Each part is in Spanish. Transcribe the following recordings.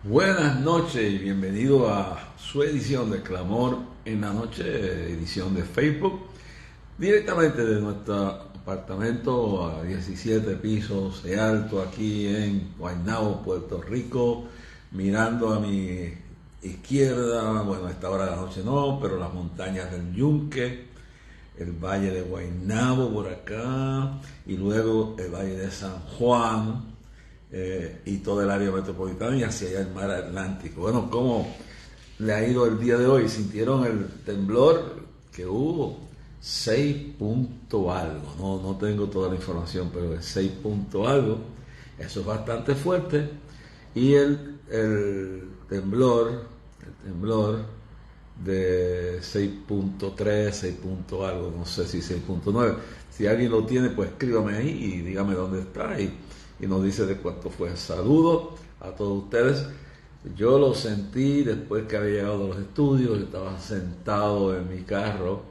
Buenas noches y bienvenido a su edición de Clamor en la Noche, edición de Facebook, directamente de nuestro apartamento a 17 pisos de alto aquí en Guaynabo, Puerto Rico, mirando a mi izquierda, bueno, a esta hora de la noche no, pero las montañas del Yunque, el Valle de Guaynabo por acá y luego el Valle de San Juan, y todo el área metropolitana y hacia allá el mar Atlántico. Bueno, ¿cómo le ha ido el día de hoy? ¿Sintieron el temblor que hubo? 6 punto algo, no tengo toda la información, pero es 6 punto algo, eso es bastante fuerte. Y el temblor de 6.3, 6 punto algo, no sé si 6.9. Si alguien lo tiene, pues escríbame ahí y dígame dónde está y nos dice de cuánto fue. Saludos a todos ustedes. Yo lo sentí después que había llegado a los estudios, estaba sentado en mi carro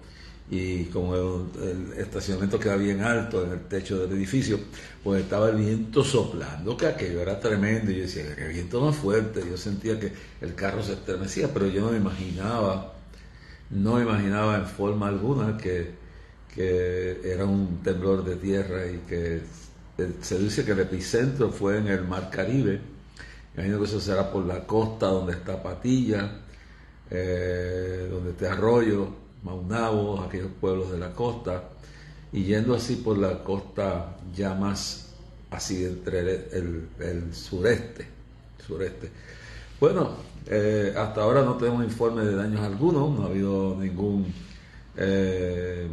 y como el estacionamiento queda bien alto en el techo del edificio, pues estaba el viento soplando, que aquello era tremendo y yo decía, que viento más fuerte, yo sentía que el carro se estremecía, pero yo no me imaginaba en forma alguna que era un temblor de tierra y que se dice que el epicentro fue en el Mar Caribe. Imagino que eso será por la costa donde está Patilla, donde está Arroyo, Maunabo, aquellos pueblos de la costa, y yendo así por la costa ya más así entre el sureste. Bueno, hasta ahora no tenemos informe de daños algunos, no ha habido ningún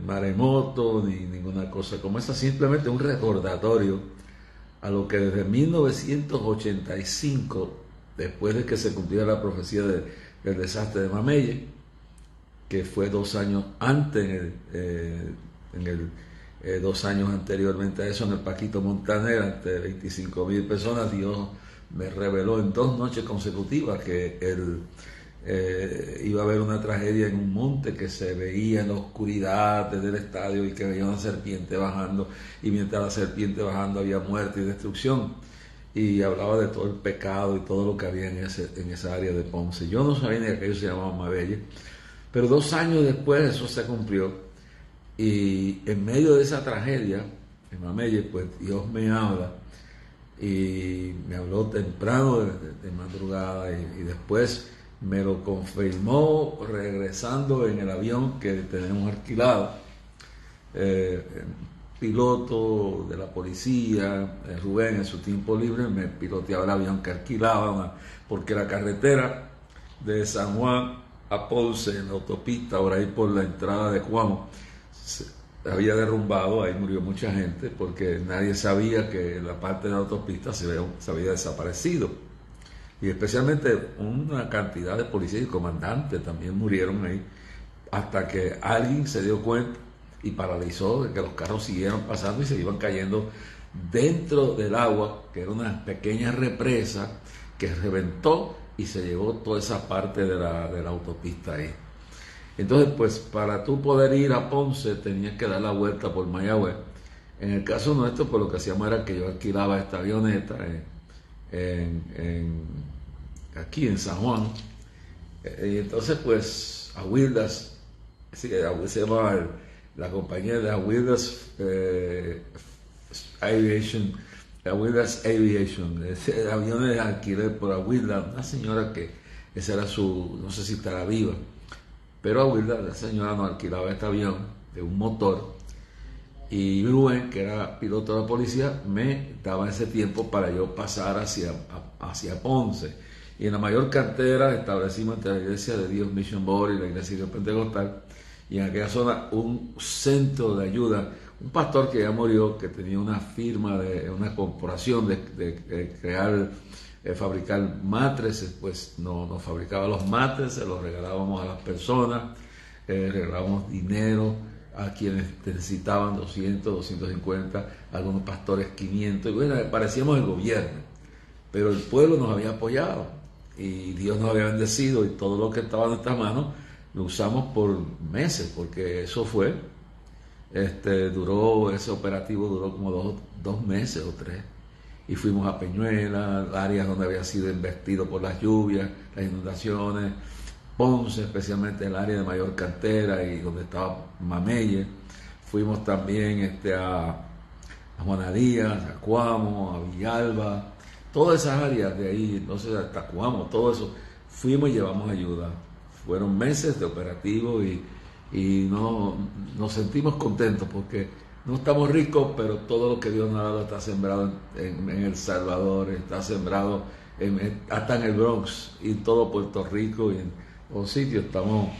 maremoto ni ninguna cosa como esa, simplemente un recordatorio a lo que desde 1985, después de que se cumpliera la profecía del desastre de Mamelle, que fue 2 años antes, 2 años anteriormente a eso, en el Paquito Montaner, ante 25,000 personas, Dios me reveló en 2 noches consecutivas que iba a haber una tragedia en un monte que se veía en la oscuridad desde el estadio y que veía una serpiente bajando, y mientras la serpiente bajando había muerte y destrucción, y hablaba de todo el pecado y todo lo que había en esa área de Ponce. Yo no sabía ni que aquello se llamaba Mabelle, pero 2 años después eso se cumplió, y en medio de esa tragedia en Mamelle, pues Dios me habla y me habló temprano de madrugada, y después me lo confirmó regresando en el avión que tenemos alquilado. Piloto de la policía, Rubén, en su tiempo libre me piloteaba el avión que alquilaba, porque la carretera de San Juan a Ponce, en la autopista, ahora ahí por la entrada de Cuamo, se había derrumbado, ahí murió mucha gente porque nadie sabía que la parte de la autopista se había desaparecido, y especialmente una cantidad de policías y comandantes también murieron ahí, hasta que alguien se dio cuenta y paralizó de que los carros siguieron pasando y se iban cayendo dentro del agua, que era una pequeña represa que reventó y se llevó toda esa parte de la autopista ahí. Entonces, pues para tú poder ir a Ponce tenías que dar la vuelta por Mayagüez. En el caso nuestro, pues lo que hacíamos era que yo alquilaba esta avioneta aquí en San Juan, y entonces pues a Wildas, sí, se llama la compañía de Wildas Aviation, Wildas Aviation, aviones de alquiler por Wildas, una señora que esa era su, no sé si estará viva, pero a Wildas, la señora nos alquilaba este avión de un motor, y Rubén, que era piloto de la policía, me daba ese tiempo para yo pasar hacia Ponce. Y en la mayor cantera establecimos entre la Iglesia de Dios Mission Board y la Iglesia de Dios Pentecostal, y en aquella zona un centro de ayuda. Un pastor que ya murió, que tenía una firma de una corporación de crear, fabricar matres, pues nos fabricaba los matres, se los regalábamos a las personas, regalábamos dinero a quienes necesitaban 200, 250, algunos pastores 500, y bueno, parecíamos el gobierno, pero el pueblo nos había apoyado y Dios nos había bendecido, y todo lo que estaba en nuestras manos lo usamos por meses, porque eso fue, ese operativo duró como dos meses o tres, y fuimos a Peñuelas, áreas donde había sido investido por las lluvias, las inundaciones, Ponce, especialmente el área de mayor cantera y donde estaba Mamelle. Fuimos también a Juana Díaz, a Cuamo, a Villalba, todas esas áreas de ahí, entonces hasta Cuamo, todo eso, fuimos y llevamos ayuda. Fueron meses de operativo y nos sentimos contentos porque no estamos ricos, pero todo lo que Dios nos ha dado está sembrado en El Salvador, está sembrado hasta en el Bronx y en todo Puerto Rico y en los sitios. Estamos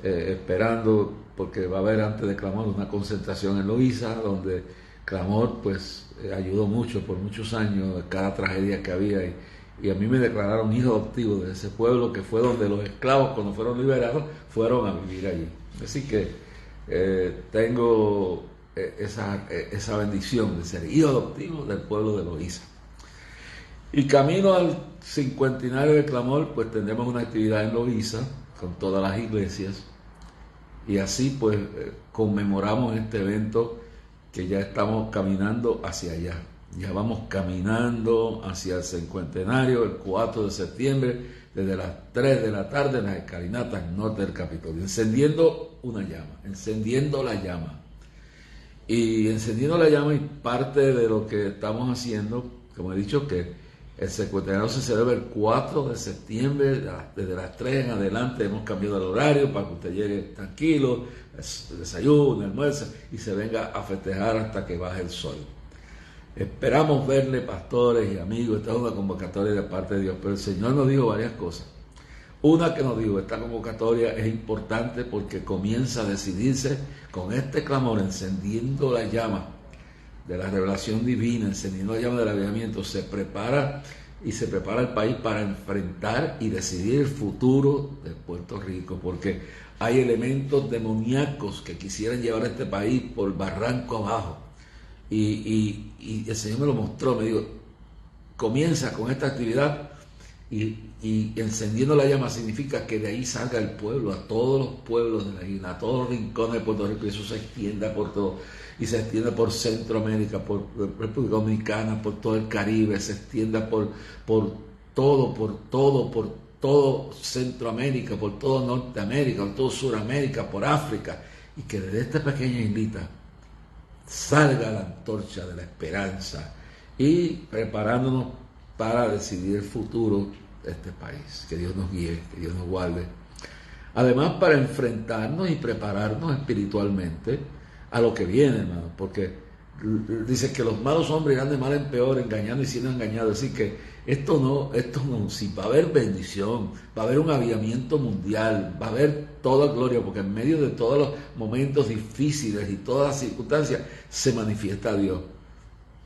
esperando, porque va a haber antes de Clamor una concentración en Loíza, donde Clamor pues ayudó mucho por muchos años, cada tragedia que había, y a mí me declararon hijo adoptivo de ese pueblo que fue donde los esclavos, cuando fueron liberados, fueron a vivir allí. Así que tengo esa bendición de ser hijo adoptivo del pueblo de Loíza. Y camino al cincuentenario de Clamor, pues tendremos una actividad en Loíza con todas las iglesias, y así pues conmemoramos este evento que ya estamos caminando hacia allá. Ya vamos caminando hacia el cincuentenario el 4 de septiembre, desde las 3 de la tarde en las escalinatas norte del Capitolio, encendiendo una llama, encendiendo la llama. Y encendiendo la llama, y parte de lo que estamos haciendo, como he dicho, que el cincuentenario se celebra el 4 de septiembre, desde las 3 en adelante. Hemos cambiado el horario para que usted llegue tranquilo, desayune, almuerce y se venga a festejar hasta que baje el sol. Esperamos verle, pastores y amigos. Esta es una convocatoria de parte de Dios, pero el Señor nos dijo varias cosas. Una que nos dijo, esta convocatoria es importante porque comienza a decidirse con este clamor, encendiendo la llama de la revelación divina, encendiendo la llama del avivamiento. Se prepara el país para enfrentar y decidir el futuro de Puerto Rico, porque hay elementos demoníacos que quisieran llevar a este país por barranco abajo. Y el Señor me lo mostró, me dijo, comienza con esta actividad y encendiendo la llama significa que de ahí salga el pueblo, a todos los pueblos de la isla, a todos los rincones de Puerto Rico, y eso se extienda por todo, y se extiende por Centroamérica, por República Dominicana, por todo el Caribe, se extienda por todo Centroamérica, por todo Norteamérica, por todo Suramérica, por África, y que desde esta pequeña islita salga la antorcha de la esperanza, y preparándonos para decidir el futuro de este país. Que Dios nos guíe, que Dios nos guarde. Además, para enfrentarnos y prepararnos espiritualmente a lo que viene, hermano, porque dice que los malos hombres irán de mal en peor, engañando y siendo engañados. Así que esto no, si va a haber bendición, va a haber un avivamiento mundial, va a haber toda gloria, porque en medio de todos los momentos difíciles y todas las circunstancias se manifiesta Dios.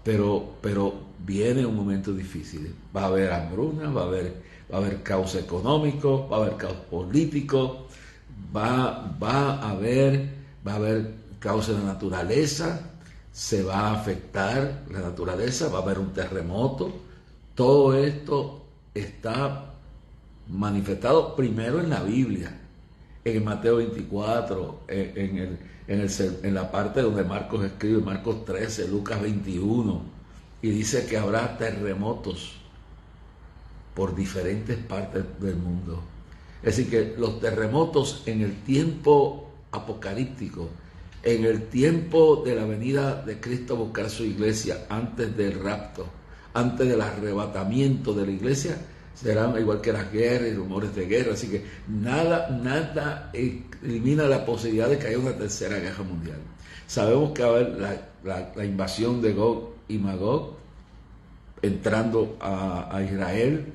Pero viene un momento difícil. Va a haber hambruna, va a haber caos económico, va a haber caos político, va a haber caos en la naturaleza, se va a afectar la naturaleza, va a haber un terremoto. Todo esto está manifestado primero en la Biblia, en Mateo 24, en la parte donde Marcos escribe, Marcos 13, Lucas 21, y dice que habrá terremotos por diferentes partes del mundo. Es decir, que los terremotos en el tiempo apocalíptico, en el tiempo de la venida de Cristo a buscar su iglesia, antes del rapto, antes del arrebatamiento de la iglesia, serán igual que las guerras y rumores de guerra. Así que nada elimina la posibilidad de que haya una tercera guerra mundial. Sabemos que va a haber la invasión de Gog y Magog entrando a Israel,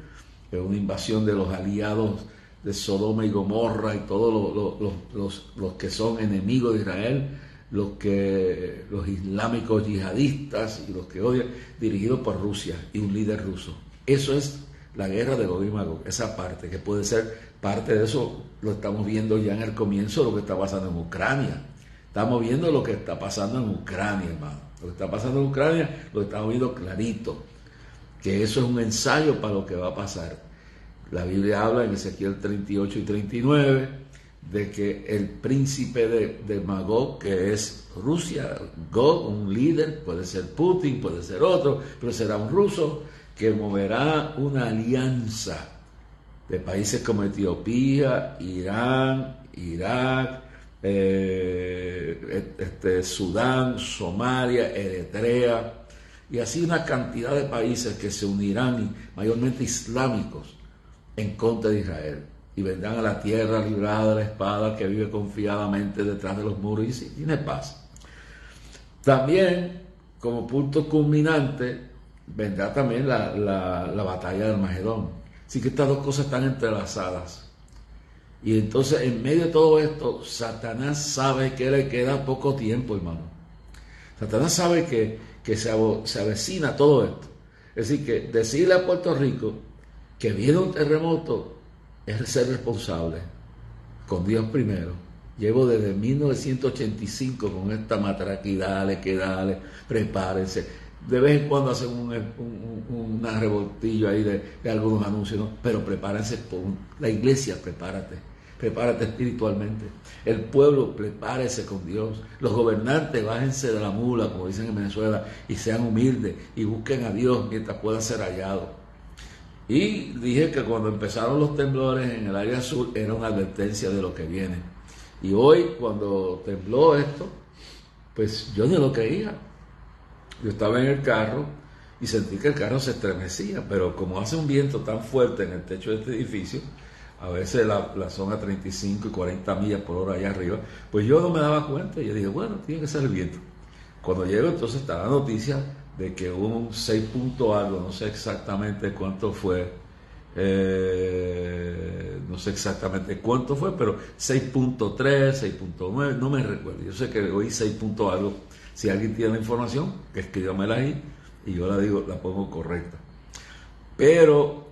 una invasión de los aliados de Sodoma y Gomorra y todos los que son enemigos de Israel, los islámicos yihadistas y los que odian, dirigidos por Rusia y un líder ruso. Eso es la guerra de Gog y Magog, esa parte, que puede ser parte de eso. Lo estamos viendo ya en el comienzo de lo que está pasando en Ucrania. Estamos viendo lo que está pasando en Ucrania, hermano. Lo que está pasando en Ucrania lo estamos viendo clarito, que eso es un ensayo para lo que va a pasar. La Biblia habla en Ezequiel 38 y 39 de que el príncipe de Magog, que es Rusia, Gog, un líder, puede ser Putin, puede ser otro, pero será un ruso, que moverá una alianza de países como Etiopía, Irán, Irak, Sudán, Somalia, Eritrea, y así una cantidad de países que se unirán, mayormente islámicos, en contra de Israel, y vendrán a la tierra librada de la espada que vive confiadamente detrás de los muros y tiene paz. También, como punto culminante, vendrá también la batalla del Armagedón. Así que estas dos cosas están entrelazadas. Y entonces, en medio de todo esto, Satanás sabe que le queda poco tiempo, hermano. Satanás sabe que se avecina todo esto. Es decir, que decirle a Puerto Rico que viene un terremoto es ser responsable. Con Dios primero. Llevo desde 1985 con esta matraquidad, dale, prepárense. De vez en cuando hacen un revoltillo ahí de algunos anuncios, ¿no? Pero prepárense, la iglesia, prepárate espiritualmente. El pueblo, prepárese con Dios. Los gobernantes, bájense de la mula, como dicen en Venezuela, y sean humildes y busquen a Dios mientras pueda ser hallado. Y dije que cuando empezaron los temblores en el área sur era una advertencia de lo que viene. Y hoy, cuando tembló esto, pues yo no lo creía. Yo estaba en el carro y sentí que el carro se estremecía, pero como hace un viento tan fuerte en el techo de este edificio, a veces la zona 35 y 40 millas por hora allá arriba, pues yo no me daba cuenta y yo dije, bueno, tiene que ser el viento. Cuando llego entonces está la noticia de que hubo un 6 punto algo, no sé exactamente cuánto fue, pero 6.3, 6.9, no me recuerdo. Yo sé que oí 6 punto algo. Si alguien tiene la información, que escríbamela ahí y yo la pongo correcta. Pero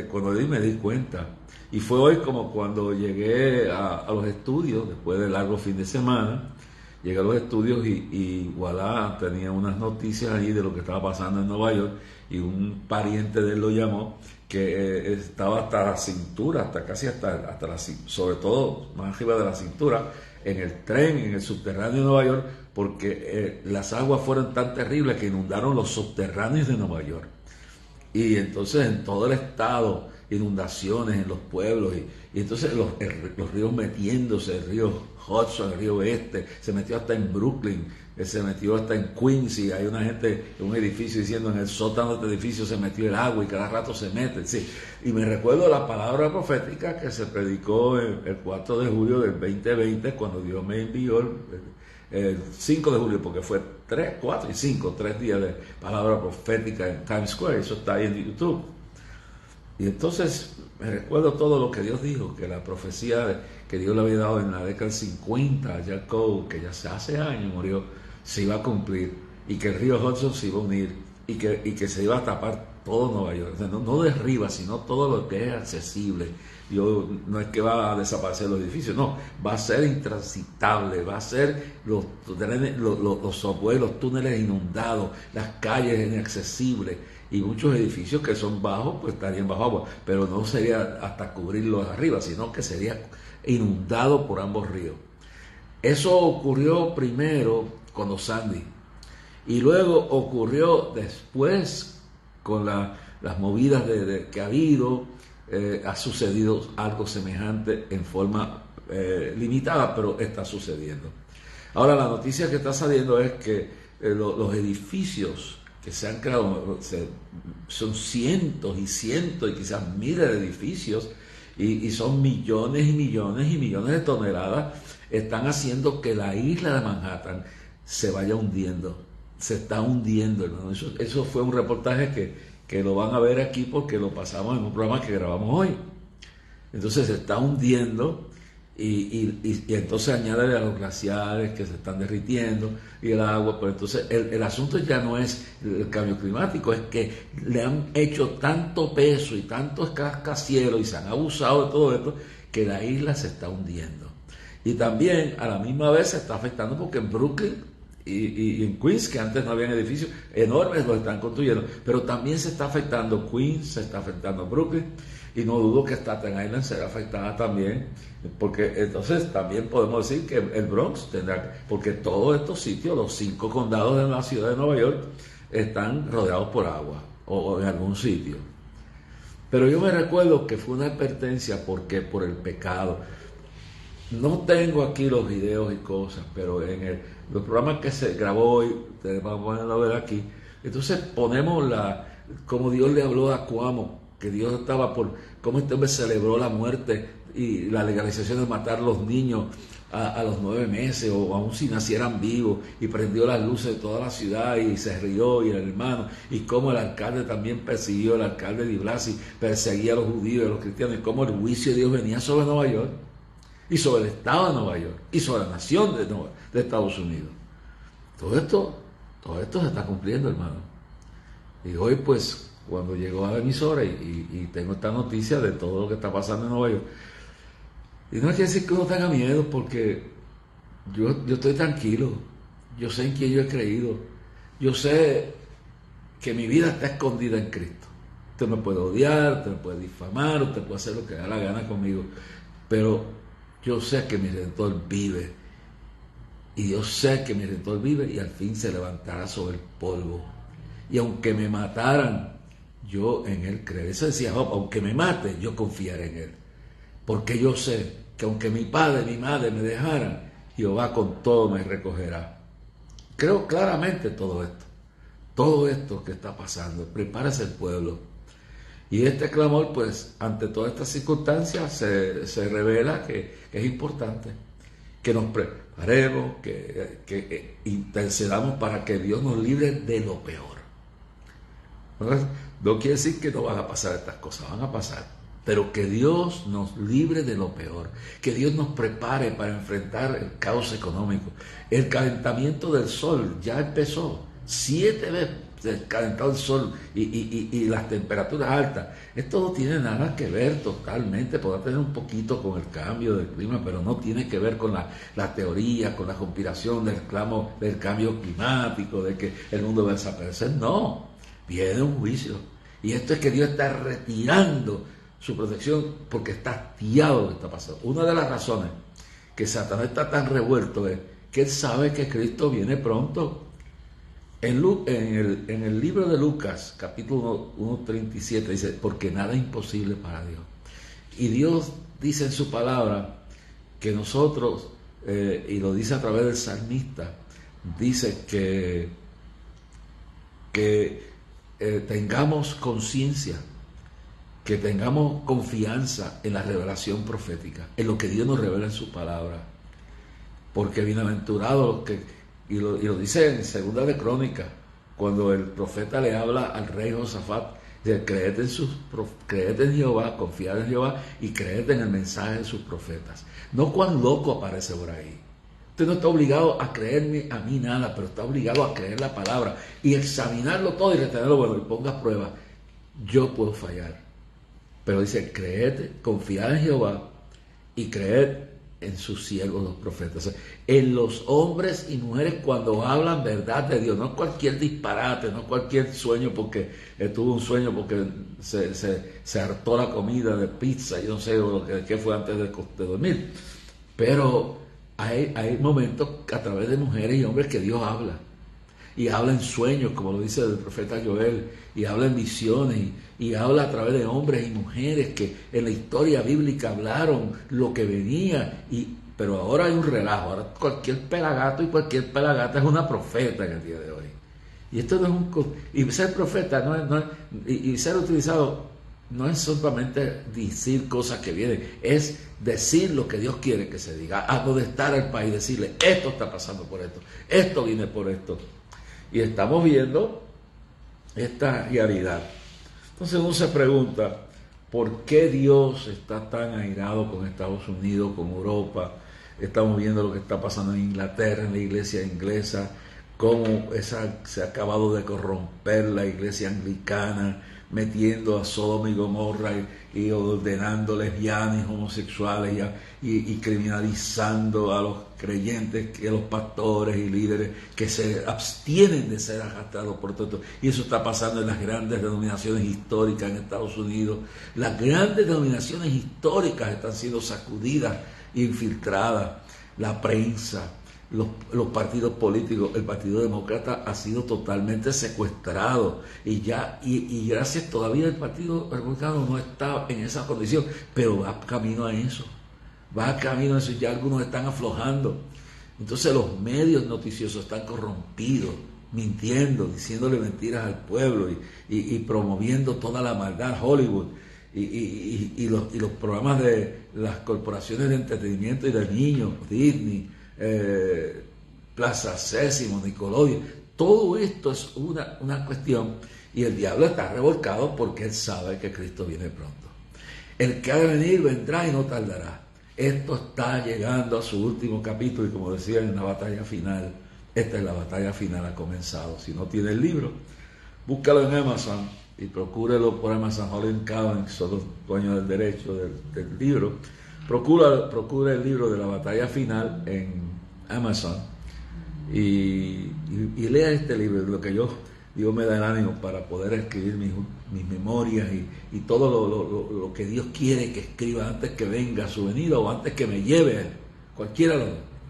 cuando me di cuenta, y fue hoy como cuando llegué a los estudios, después del largo fin de semana, llegué a los estudios y voilà, tenía unas noticias ahí de lo que estaba pasando en Nueva York, y un pariente de él lo llamó, que estaba hasta la cintura, sobre todo más arriba de la cintura, en el tren, en el subterráneo de Nueva York, porque las aguas fueron tan terribles que inundaron los subterráneos de Nueva York. Y entonces en todo el estado, inundaciones en los pueblos, y entonces los ríos metiéndose, el río Hudson, el río se metió hasta en Brooklyn, se metió hasta en Queens, y hay una gente en un edificio diciendo en el sótano de este edificio se metió el agua y cada rato se mete. Sí. Y me recuerdo la palabra profética que se predicó el 4 de julio del 2020, cuando Dios me envió el 5 de julio, porque fue 3, 4 y 5, 3 días de palabra profética en Times Square. Eso está ahí en YouTube. Y entonces me recuerdo todo lo que Dios dijo, que la profecía que Dios le había dado en la década del 50 a Jacob, que ya hace años murió, se iba a cumplir, y que el río Hudson se iba a unir, y que se iba a tapar todo Nueva York. O sea, no de arriba, sino todo lo que es accesible. No es que va a desaparecer los edificios, no, va a ser intransitable, va a ser los subways, los túneles inundados, las calles inaccesibles, y muchos edificios que son bajos pues estarían bajo agua, pero no sería hasta cubrirlos arriba, sino que sería inundado por ambos ríos. Eso ocurrió primero con los Sandy, y luego ocurrió después con las movidas que ha habido. Ha sucedido algo semejante en forma limitada, pero está sucediendo. Ahora, la noticia que está saliendo es que los edificios que se han creado son cientos y cientos y quizás miles de edificios, y son millones y millones y millones de toneladas, están haciendo que la isla de Manhattan se vaya hundiendo. Se está hundiendo, hermano. Eso fue un reportaje que lo van a ver aquí porque lo pasamos en un programa que grabamos hoy. Entonces se está hundiendo, y entonces añade a los glaciares que se están derritiendo y el agua. Pero entonces el asunto ya no es el cambio climático, es que le han hecho tanto peso y tantos cascacielos y se han abusado de todo esto, que la isla se está hundiendo. Y también a la misma vez se está afectando porque en Brooklyn y en Queens, que antes no habían edificios enormes, los están construyendo, pero también se está afectando Queens, se está afectando Brooklyn, y no dudo que Staten Island será afectada también, porque entonces también podemos decir que el Bronx tendrá, porque todos estos sitios, los 5 condados de la ciudad de Nueva York, están rodeados por agua, o en algún sitio. Pero yo me recuerdo que fue una advertencia, porque por el pecado. No tengo aquí los videos y cosas, pero en los programas que se grabó hoy, ustedes van a ver aquí, entonces ponemos como Dios le habló a Cuamo, que Dios estaba cómo este hombre celebró la muerte y la legalización de matar a los niños a los 9 meses, o aún si nacieran vivos, y prendió las luces de toda la ciudad y se rió, y el hermano, y cómo el alcalde también persiguió, el alcalde de Blasi perseguía a los judíos y a los cristianos, y cómo el juicio de Dios venía sobre Nueva York, y sobre el estado de Nueva York, y sobre la nación de Estados Unidos. Todo esto se está cumpliendo, hermano. Y hoy, pues, cuando llegó a la emisora y tengo esta noticia de todo lo que está pasando en Nueva York, y no quiere decir que uno tenga miedo, porque yo estoy tranquilo, yo sé en quién yo he creído, yo sé que mi vida está escondida en Cristo. Usted me puede odiar, usted me puede difamar, usted puede hacer lo que da la gana conmigo, pero yo sé que mi Redentor vive, y yo sé que mi Redentor vive, y al fin se levantará sobre el polvo. Y aunque me mataran, yo en Él creeré. Eso decía Job: aunque me mate, yo confiaré en Él. Porque yo sé que aunque mi padre y mi madre me dejaran, Jehová con todo me recogerá. Creo claramente todo esto que está pasando. Prepárese el pueblo. Y este clamor, pues, ante todas estas circunstancias, se revela que es importante que nos preparemos, que intercedamos para que Dios nos libre de lo peor. No quiere decir que no van a pasar estas cosas, van a pasar, pero que Dios nos libre de lo peor, que Dios nos prepare para enfrentar el caos económico. El calentamiento del sol ya empezó, 7 veces calentado el sol y las temperaturas altas. Esto no tiene nada que ver totalmente, podrá tener un poquito con el cambio del clima, pero no tiene que ver con la teoría, con la conspiración del cambio climático, de que el mundo va a desaparecer. No, viene un juicio, y esto es que Dios está retirando su protección porque está hastiado de lo que está pasando. Una de las razones que Satanás está tan revuelto es que él sabe que Cristo viene pronto. En el libro de Lucas, capítulo 1:37, dice: porque nada es imposible para Dios. Y Dios dice en su palabra que nosotros, y lo dice a través del salmista, dice que tengamos conciencia, que tengamos confianza en la revelación profética, en lo que Dios nos revela en su palabra. Porque bienaventurados los que... Y lo dice en Segunda de Crónicas, cuando el profeta le habla al rey Josafat, dice: creed en Jehová, confiad en Jehová, y creed en el mensaje de sus profetas. No cuán loco aparece por ahí. Usted no está obligado a creerme a mí nada, pero está obligado a creer la palabra y examinarlo todo y retenerlo bueno, y ponga a prueba. Yo puedo fallar, pero dice: creed, confiad en Jehová y creed en sus siervos los profetas, o sea, en los hombres y mujeres cuando hablan verdad de Dios, no cualquier disparate, no cualquier sueño porque tuvo un sueño porque se hartó la comida de pizza, yo no sé qué fue antes de dormir, pero hay momentos a través de mujeres y hombres que Dios habla, y habla en sueños, como lo dice el profeta Joel, y habla en visiones, y habla a través de hombres y mujeres que en la historia bíblica hablaron lo que venía, pero ahora hay un relajo. Ahora cualquier pelagato y cualquier pelagata es una profeta en el día de hoy. Y esto no es y ser profeta y ser utilizado no es solamente decir cosas que vienen, es decir lo que Dios quiere que se diga, amonestar al país, decirle: esto está pasando por esto viene por esto. Y estamos viendo esta realidad. Entonces uno se pregunta: ¿por qué Dios está tan airado con Estados Unidos, con Europa? Estamos viendo lo que está pasando en Inglaterra, en la iglesia inglesa, cómo se ha acabado de corromper la iglesia anglicana, metiendo a Sodoma y Gomorra y ordenando lesbianas y homosexuales y criminalizando a los creyentes, a los pastores y líderes que se abstienen de ser arrastrados por todo esto. Y eso está pasando en las grandes denominaciones históricas en Estados Unidos. Las grandes denominaciones históricas están siendo sacudidas, infiltradas. La prensa, los partidos políticos, el Partido Demócrata ha sido totalmente secuestrado y gracias todavía el Partido Republicano no está en esa condición, pero va camino a eso, ya algunos están aflojando. Entonces los medios noticiosos están corrompidos, mintiendo, diciéndole mentiras al pueblo y promoviendo toda la maldad. Hollywood y los programas de las corporaciones de entretenimiento y de niños, Disney, Plaza Sésamo, Nickelodeon, todo esto es una cuestión, y el diablo está revolcado porque él sabe que Cristo viene pronto. El que ha de venir vendrá y no tardará. Esto está llegando a su último capítulo y, como decía, en la batalla final. Esta es la batalla final, ha comenzado. Si no tiene el libro, búscalo en Amazon y procúrelo por Amazon. Holland Cowan, que son los dueños del derecho del libro. Procura el libro de la batalla final en Amazon y lea este libro. Lo que Dios me da el ánimo para poder escribir mis memorias y todo lo que Dios quiere que escriba antes que venga su venida o antes que me lleve. Cualquiera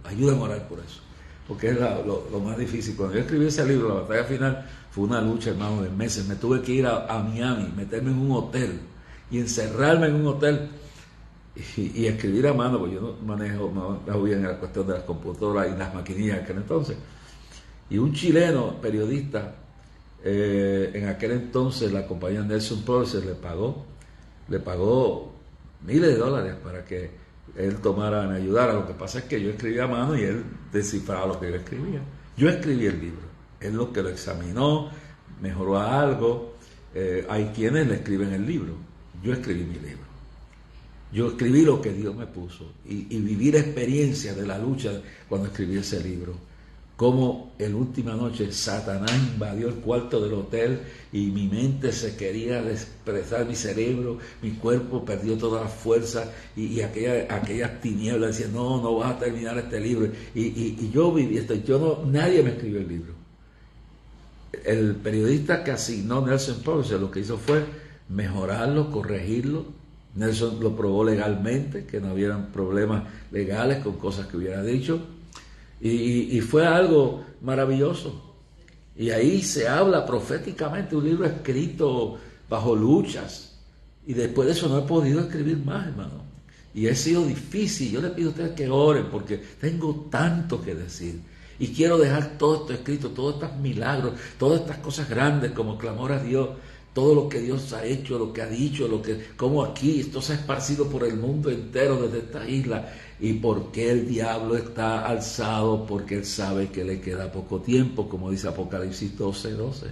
ayúdame a orar por eso, porque es lo más difícil. Cuando yo escribí ese libro, La batalla final, fue una lucha, hermano, de meses. Me tuve que ir a Miami, meterme en un hotel y encerrarme en un hotel y escribir a mano, porque yo no manejo bien en la cuestión de las computadoras y las maquinillas en aquel entonces. Y un chileno periodista, en aquel entonces la compañía Nelson Publishers le pagó miles de dólares para que él me ayudara. Lo que pasa es que yo escribía a mano y él descifraba lo que yo escribía. Yo escribí el libro, él lo que lo examinó, mejoró algo. Hay quienes le escriben el libro, yo escribí mi libro. Yo escribí lo que Dios me puso y viví la experiencia de la lucha cuando escribí ese libro. Cómo en la última noche Satanás invadió el cuarto del hotel y mi mente se quería desprezar, mi cerebro, mi cuerpo perdió toda la fuerza y aquellas tinieblas decían, no vas a terminar este libro. Y yo viví esto, nadie me escribió el libro. El periodista que asignó Nelson Publishers lo que hizo fue mejorarlo, corregirlo. Nelson lo probó legalmente, que no hubieran problemas legales con cosas que hubiera dicho, y fue algo maravilloso. Y ahí se habla proféticamente, un libro escrito bajo luchas, y después de eso no he podido escribir más, hermano. Y ha sido difícil. Yo le pido a ustedes que oren, porque tengo tanto que decir. Y quiero dejar todo esto escrito, todos estos milagros, todas estas cosas grandes como clamor a Dios, todo lo que Dios ha hecho, lo que ha dicho, cómo aquí esto se ha esparcido por el mundo entero desde esta isla. Y por qué el diablo está alzado, porque él sabe que le queda poco tiempo, como dice Apocalipsis 12:12.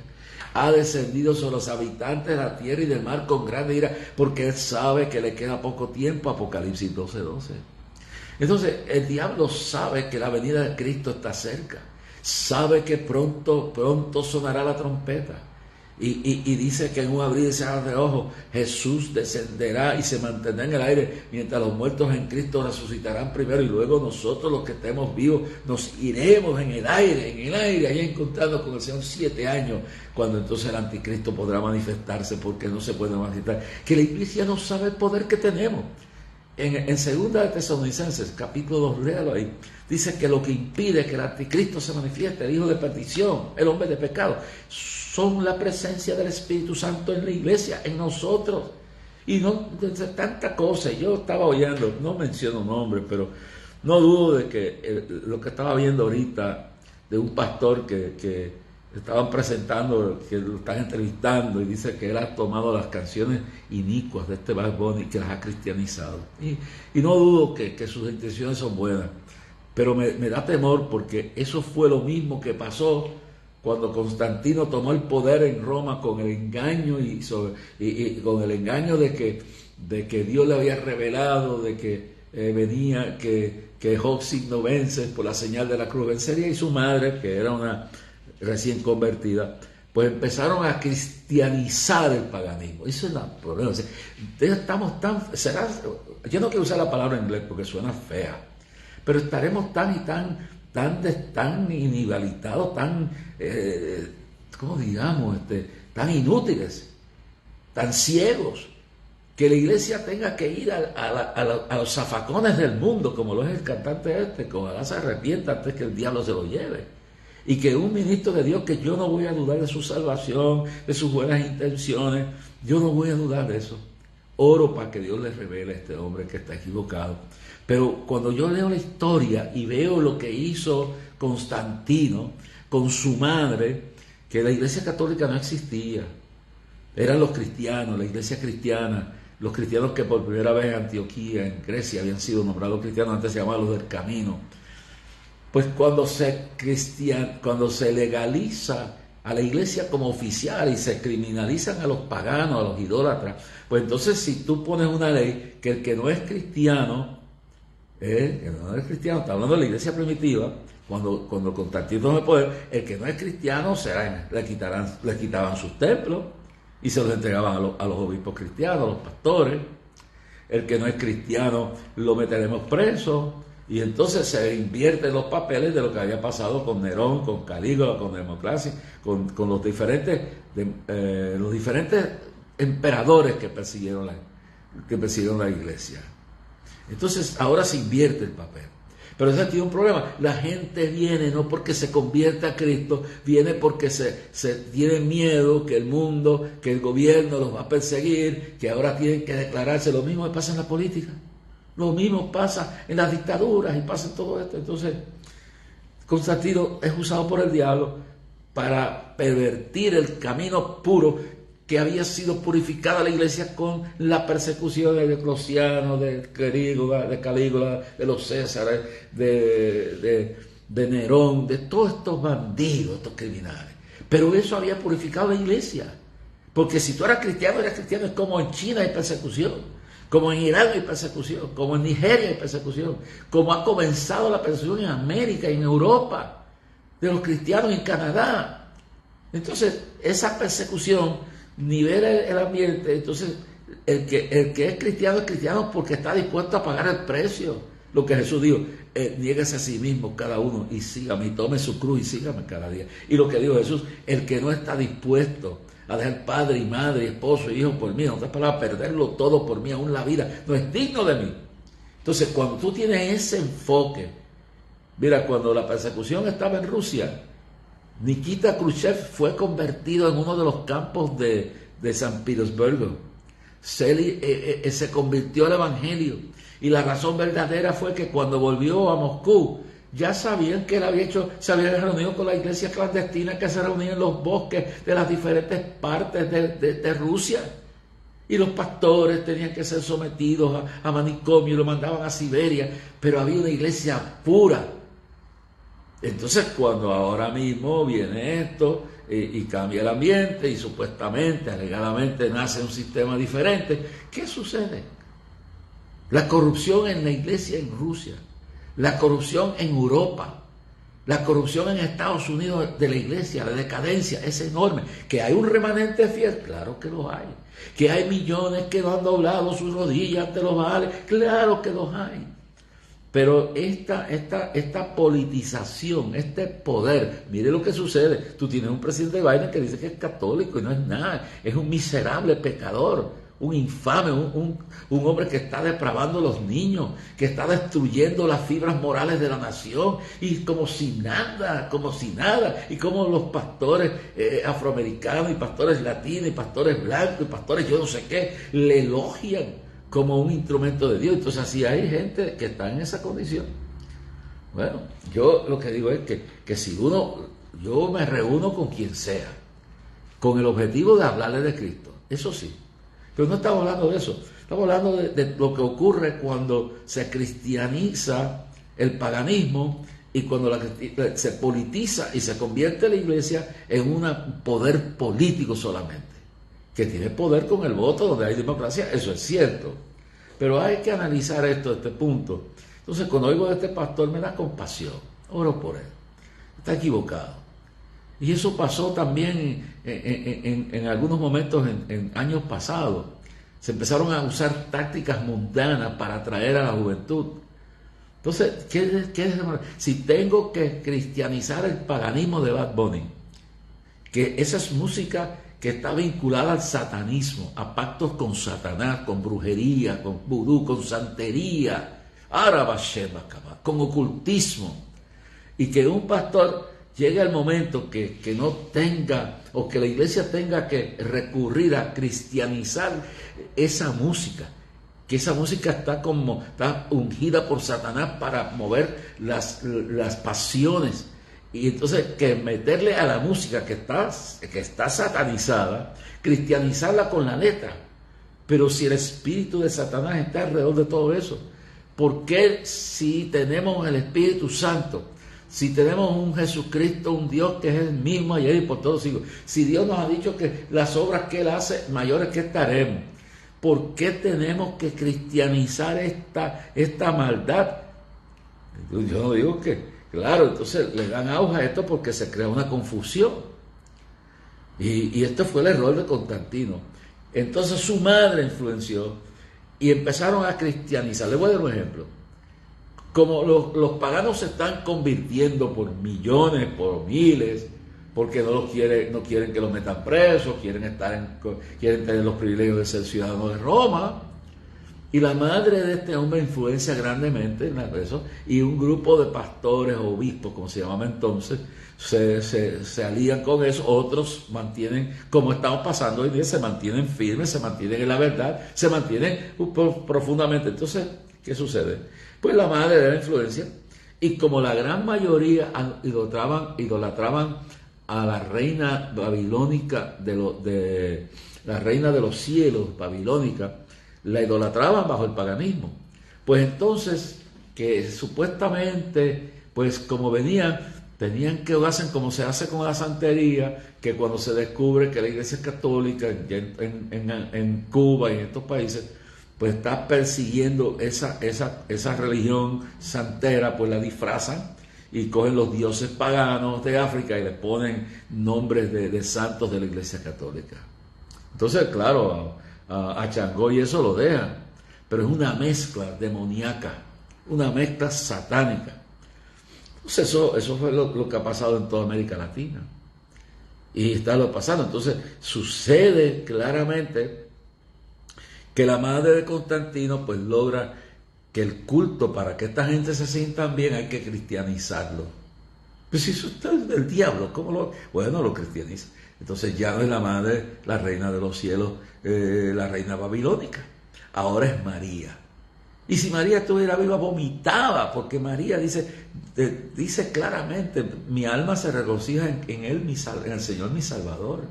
Ha descendido sobre los habitantes de la tierra y del mar con grande ira, porque él sabe que le queda poco tiempo, Apocalipsis 12:12. Entonces, el diablo sabe que la venida de Cristo está cerca, sabe que pronto sonará la trompeta. Y dice que en un abrir y cerrar de ojos Jesús descenderá y se mantendrá en el aire, mientras los muertos en Cristo resucitarán primero, y luego nosotros los que estemos vivos nos iremos en el aire, ahí encontrando con el Señor 7 años, cuando entonces el anticristo podrá manifestarse, porque no se puede manifestar. Que la iglesia no sabe el poder que tenemos. En 2 de Tesalonicenses, capítulo 2, léalo ahí, dice que lo que impide que el anticristo se manifieste, el hijo de perdición, el hombre de pecado, son la presencia del Espíritu Santo en la iglesia, en nosotros. Y no tanta cosa. Yo estaba oyendo, no menciono nombres, pero no dudo de que lo que estaba viendo ahorita de un pastor que estaban presentando, que lo están entrevistando, y dice que él ha tomado las canciones inicuas de este Bad Bunny y que las ha cristianizado. Y no dudo que sus intenciones son buenas, pero me da temor, porque eso fue lo mismo que pasó cuando Constantino tomó el poder en Roma con el engaño y con el engaño de que Dios le había revelado de que venía, que Job no vence por la señal de la cruz, vencería, y su madre, que era una recién convertida, pues empezaron a cristianizar el paganismo. Eso es el problema. O sea, estamos tan... yo no quiero usar la palabra en inglés porque suena fea, pero estaremos tan inhabilitados, ¿cómo digamos? Tan inútiles, tan ciegos, que la iglesia tenga que ir a los zafacones del mundo, como lo es el cantante como se arrepienta antes que el diablo se lo lleve. Y que un ministro de Dios, que yo no voy a dudar de su salvación, de sus buenas intenciones, yo no voy a dudar de eso. Oro para que Dios le revele a este hombre que está equivocado. Pero cuando yo leo la historia y veo lo que hizo Constantino con su madre, que la iglesia católica no existía, eran los cristianos, la iglesia cristiana, los cristianos que por primera vez en Antioquía, en Grecia, habían sido nombrados cristianos, antes se llamaban los del camino. Pues cuando se legaliza a la iglesia como oficial y se criminalizan a los paganos, a los idólatras, pues entonces si tú pones una ley que el que no es cristiano, está hablando de la iglesia primitiva, cuando Constantino toma el poder, el que no es cristiano le quitaban sus templos y se los entregaban a los obispos cristianos, a los pastores. El que no es cristiano lo meteremos preso. Y entonces se invierten los papeles de lo que había pasado con Nerón, con Calígula, con Democracia, con los diferentes emperadores que persiguieron la iglesia. Entonces ahora se invierte el papel. Pero ese tiene un problema. La gente viene no porque se convierta a Cristo, viene porque se tiene miedo que el mundo, que el gobierno los va a perseguir, que ahora tienen que declararse. Lo mismo que pasa en la política. Lo mismo pasa en las dictaduras y pasa en todo esto. Entonces, Constantino es usado por el diablo para pervertir el camino puro que había sido purificada la iglesia con la persecución de Diocleciano, de Calígula, de los Césares, de Nerón, de todos estos bandidos, estos criminales. Pero eso había purificado la iglesia. Porque si tú eras cristiano, es como en China hay persecución. Como en Irán hay persecución, como en Nigeria hay persecución, como ha comenzado la persecución en América y en Europa, de los cristianos en Canadá. Entonces, esa persecución nivela el ambiente. Entonces, el que es cristiano porque está dispuesto a pagar el precio. Lo que Jesús dijo, niéguese a sí mismo cada uno y sígame, y tome su cruz y sígame cada día. Y lo que dijo Jesús, el que no está dispuesto a dejar padre y madre, esposo y hijo por mí, en otras palabras, perderlo todo por mí, aún la vida, no es digno de mí. Entonces, cuando tú tienes ese enfoque, mira, cuando la persecución estaba en Rusia, Nikita Khrushchev fue convertido en uno de los campos de San Petersburgo. Se convirtió al evangelio, y la razón verdadera fue que cuando volvió a Moscú, ya sabían que él se había reunido con la iglesia clandestina que se reunía en los bosques de las diferentes partes de Rusia. Y los pastores tenían que ser sometidos a manicomio, lo mandaban a Siberia, pero había una iglesia pura. Entonces, cuando ahora mismo viene esto y cambia el ambiente y supuestamente, alegadamente, nace un sistema diferente, ¿qué sucede? La corrupción en la iglesia en Rusia, la corrupción en Europa, la corrupción en Estados Unidos de la iglesia, la decadencia es enorme. ¿Que hay un remanente fiel? Claro que los hay. ¿Que hay millones que no han doblado sus rodillas ante los Baales? Claro que los hay. Pero esta politización, este poder, mire lo que sucede. Tú tienes un presidente Biden que dice que es católico y no es nada, es un miserable pecador, un infame, un hombre que está depravando a los niños, que está destruyendo las fibras morales de la nación, y como si nada, y como los pastores afroamericanos y pastores latinos y pastores blancos y pastores yo no sé qué, le elogian como un instrumento de Dios. Entonces así hay gente que está en esa condición. Bueno, yo lo que digo es que si yo me reúno con quien sea, con el objetivo de hablarle de Cristo, eso sí. Pero no estamos hablando de eso, estamos hablando de lo que ocurre cuando se cristianiza el paganismo y cuando se politiza y se convierte la iglesia en un poder político solamente, que tiene poder con el voto donde hay democracia, eso es cierto. Pero hay que analizar esto, este punto. Entonces, cuando oigo de este pastor me da compasión, oro por él, está equivocado. Y eso pasó también en algunos momentos en años pasados. Se empezaron a usar tácticas mundanas para atraer a la juventud. Entonces, si tengo que cristianizar el paganismo de Bad Bunny, que esa es música que está vinculada al satanismo, a pactos con Satanás, con brujería, con vudú, con santería, con ocultismo, y que un pastor llegue al momento que no tenga, o que la iglesia tenga que recurrir a cristianizar esa música, que esa música está ungida por Satanás para mover las pasiones, y entonces que meterle a la música que está satanizada, cristianizarla con la letra. Pero si el espíritu de Satanás está alrededor de todo eso, ¿por qué si tenemos el Espíritu Santo, si tenemos un Jesucristo, un Dios que es el mismo ayer y por todos los siglos, si Dios nos ha dicho que las obras que Él hace mayores que estaremos, ¿por qué tenemos que cristianizar esta maldad? Yo no digo que, claro, entonces le dan auge a esto porque se crea una confusión. Y este fue el error de Constantino. Entonces su madre influenció y empezaron a cristianizar. Les voy a dar un ejemplo. Como los paganos se están convirtiendo por millones, por miles, porque no quieren que los metan presos, quieren tener los privilegios de ser ciudadanos de Roma. Y la madre de este hombre influencia grandemente en eso, y un grupo de pastores o obispos, como se llamaba entonces, se alían con eso. Otros mantienen, como estamos pasando hoy día, se mantienen firmes, se mantienen en la verdad, se mantienen profundamente. Entonces, ¿qué sucede? Pues la madre de la influencia, y como la gran mayoría idolatraban a la reina babilónica, la reina de los cielos babilónica, la idolatraban bajo el paganismo. Pues entonces, que supuestamente, pues como tenían que hacer como se hace con la santería, que cuando se descubre que la iglesia es católica en Cuba y en estos países, pues está persiguiendo esa religión santera, pues la disfrazan y cogen los dioses paganos de África y le ponen nombres de santos de la iglesia católica. Entonces, claro, a Changó y eso lo dejan, pero es una mezcla demoníaca, una mezcla satánica. Entonces eso fue lo que ha pasado en toda América Latina, y está lo pasando. Entonces sucede claramente que la madre de Constantino pues logra que el culto, para que esta gente se sientan bien, hay que cristianizarlo. Pues si eso está del diablo, ¿cómo lo cristianiza? Entonces ya no es la madre, la reina de los cielos, la reina babilónica. Ahora es María. Y si María estuviera viva, vomitaba, porque María dice claramente: mi alma se regocija en él, en el Señor mi Salvador.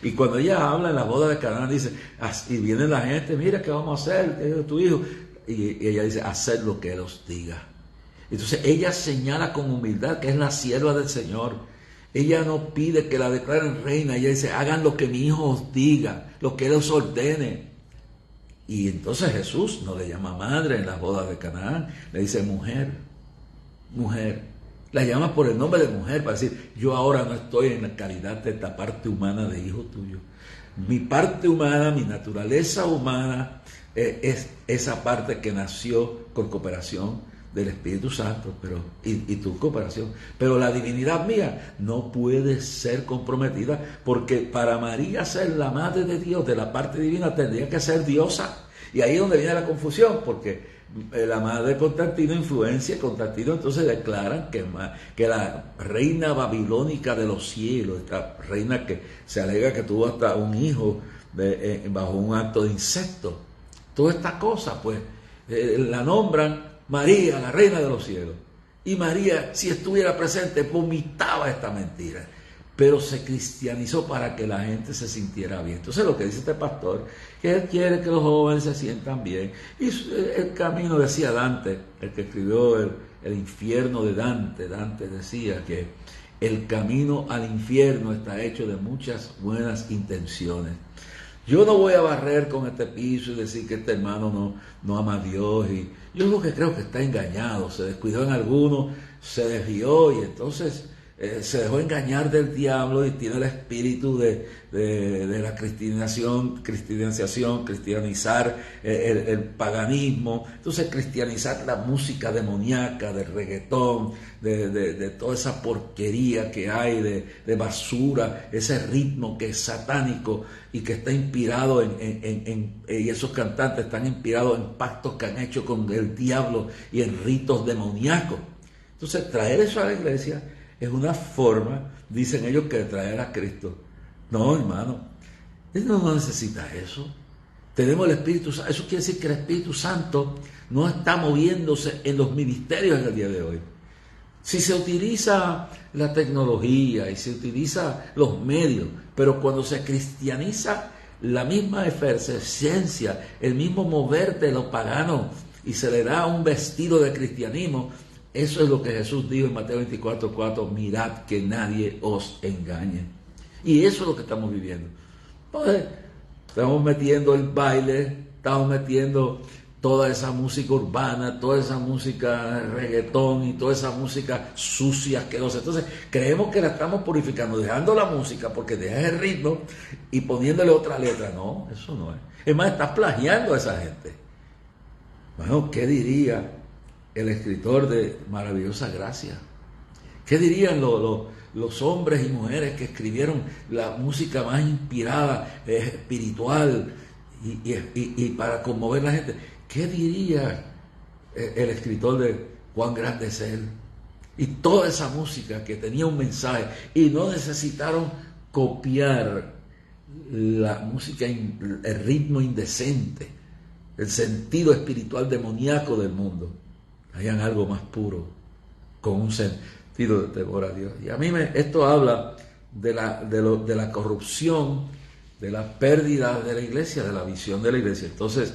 Y cuando ella habla en la boda de Caná, dice, y viene la gente: mira, ¿qué vamos a hacer? ¿Qué es tu hijo? Y ella dice: haced lo que Él os diga. Entonces ella señala con humildad que es la sierva del Señor. Ella no pide que la declaren reina, ella dice: hagan lo que mi hijo os diga, lo que Él os ordene. Y entonces Jesús no le llama madre en las bodas de Canaán, le dice mujer. La llama por el nombre de mujer, para decir: yo ahora no estoy en la calidad de esta parte humana de hijo tuyo. Mi parte humana, mi naturaleza humana, es esa parte que nació con cooperación del Espíritu Santo, y tu cooperación. Pero la divinidad mía no puede ser comprometida, porque para María ser la madre de Dios, de la parte divina, tendría que ser diosa. Y ahí es donde viene la confusión, porque la madre de Constantino influencia. Constantino entonces declaran que la reina babilónica de los cielos, esta reina que se alega que tuvo hasta un hijo bajo un acto de incesto, toda esta cosa, pues la nombran María, la reina de los cielos. Y María, si estuviera presente, vomitaba esta mentira. Pero se cristianizó para que la gente se sintiera bien. Entonces lo que dice este pastor, que él quiere que los jóvenes se sientan bien. Y el camino, decía Dante, el que escribió el infierno de Dante. Dante decía que el camino al infierno está hecho de muchas buenas intenciones. Yo no voy a barrer con este piso y decir que este hermano no ama a Dios. Y yo lo que creo que está engañado, se descuidó en alguno, se desvió, y entonces se dejó engañar del diablo y tiene el espíritu de la cristianizar el paganismo. Entonces, cristianizar la música demoníaca, del reggaetón, de toda esa porquería que hay, de basura, ese ritmo que es satánico y que está inspirado y esos cantantes están inspirados en pactos que han hecho con el diablo y en ritos demoníacos. Entonces, traer eso a la iglesia es una forma, dicen ellos, que de traer a Cristo. No, hermano, no necesita eso. Tenemos el Espíritu Santo. Eso quiere decir que el Espíritu Santo no está moviéndose en los ministerios en el día de hoy. Si se utiliza la tecnología y se utiliza los medios, pero cuando se cristianiza la misma efervescencia, el mismo mover de los paganos y se le da un vestido de cristianismo, eso es lo que Jesús dijo en Mateo 24:4, mirad que nadie os engañe. Y eso es lo que estamos viviendo. Pues, estamos metiendo el baile, estamos metiendo toda esa música urbana, toda esa música reggaetón y toda esa música sucia, asquerosa. Entonces, creemos que la estamos purificando, dejando la música porque deja el ritmo y poniéndole otra letra. No, eso no es. Es más, estás plagiando a esa gente. Bueno, ¿qué diría el escritor de Maravillosa Gracia? ¿Qué dirían los hombres y mujeres que escribieron la música más inspirada, espiritual y para conmover a la gente? ¿Qué diría el escritor de Cuán grande es Él? Y toda esa música que tenía un mensaje y no necesitaron copiar la música, el ritmo indecente, el sentido espiritual demoníaco del mundo. Hayan algo más puro, con un sentido de temor a Dios. Y a mí esto habla de la corrupción, de la pérdida de la iglesia, de la visión de la iglesia. Entonces,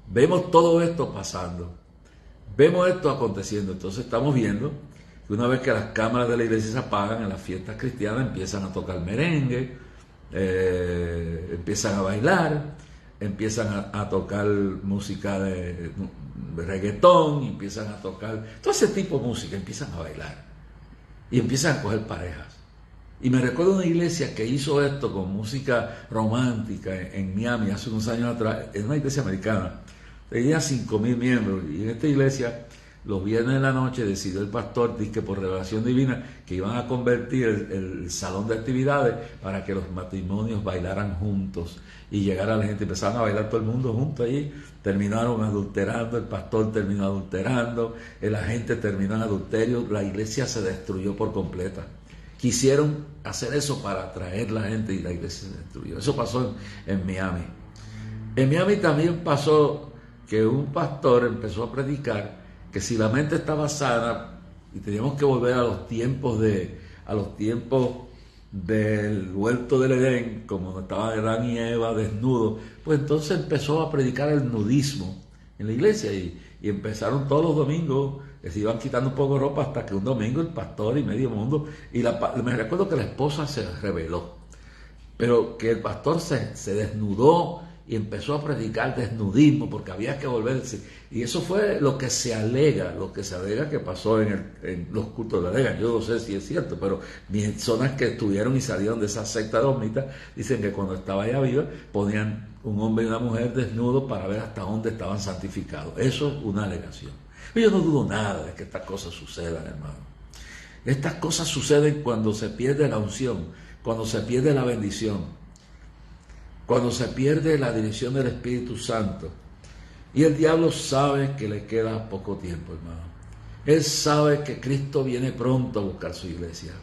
vemos todo esto pasando, vemos esto aconteciendo. Entonces estamos viendo que una vez que las cámaras de la iglesia se apagan, en las fiestas cristianas empiezan a tocar merengue, empiezan a bailar, empiezan a tocar música de reggaetón, empiezan a tocar todo ese tipo de música, empiezan a bailar y empiezan a coger parejas. Y me recuerdo una iglesia que hizo esto con música romántica en Miami hace unos años atrás, en una iglesia americana. Tenía 5,000 miembros y en esta iglesia los viernes de la noche decidió el pastor, dice que por revelación divina, que iban a convertir el salón de actividades para que los matrimonios bailaran juntos y llegara la gente, empezaban a bailar todo el mundo junto allí, terminaron adulterando, el pastor terminó adulterando, la gente terminó en adulterio, la iglesia se destruyó por completa. Quisieron hacer eso para atraer la gente y la iglesia se destruyó. Eso pasó en Miami. En Miami también pasó que un pastor empezó a predicar que si la mente estaba sana y teníamos que volver a los tiempos del huerto del Edén, como estaban Adán y Eva desnudos, pues entonces empezó a predicar el nudismo en la iglesia y empezaron todos los domingos, que se iban quitando un poco de ropa hasta que un domingo el pastor y medio mundo, me recuerdo que la esposa se rebeló, pero que el pastor se desnudó y empezó a predicar desnudismo porque había que volverse. Y eso fue lo que se alega que pasó en los cultos de la Vega. Yo no sé si es cierto, pero personas que estuvieron y salieron de esa secta domita dicen que cuando estaba allá viva ponían un hombre y una mujer desnudos para ver hasta dónde estaban santificados. Eso es una alegación. Yo no dudo nada de que estas cosas sucedan, hermano. Estas cosas suceden cuando se pierde la unción, cuando se pierde la bendición, cuando se pierde la dirección del Espíritu Santo. Y el diablo sabe que le queda poco tiempo, hermano. Él sabe que Cristo viene pronto a buscar su iglesia.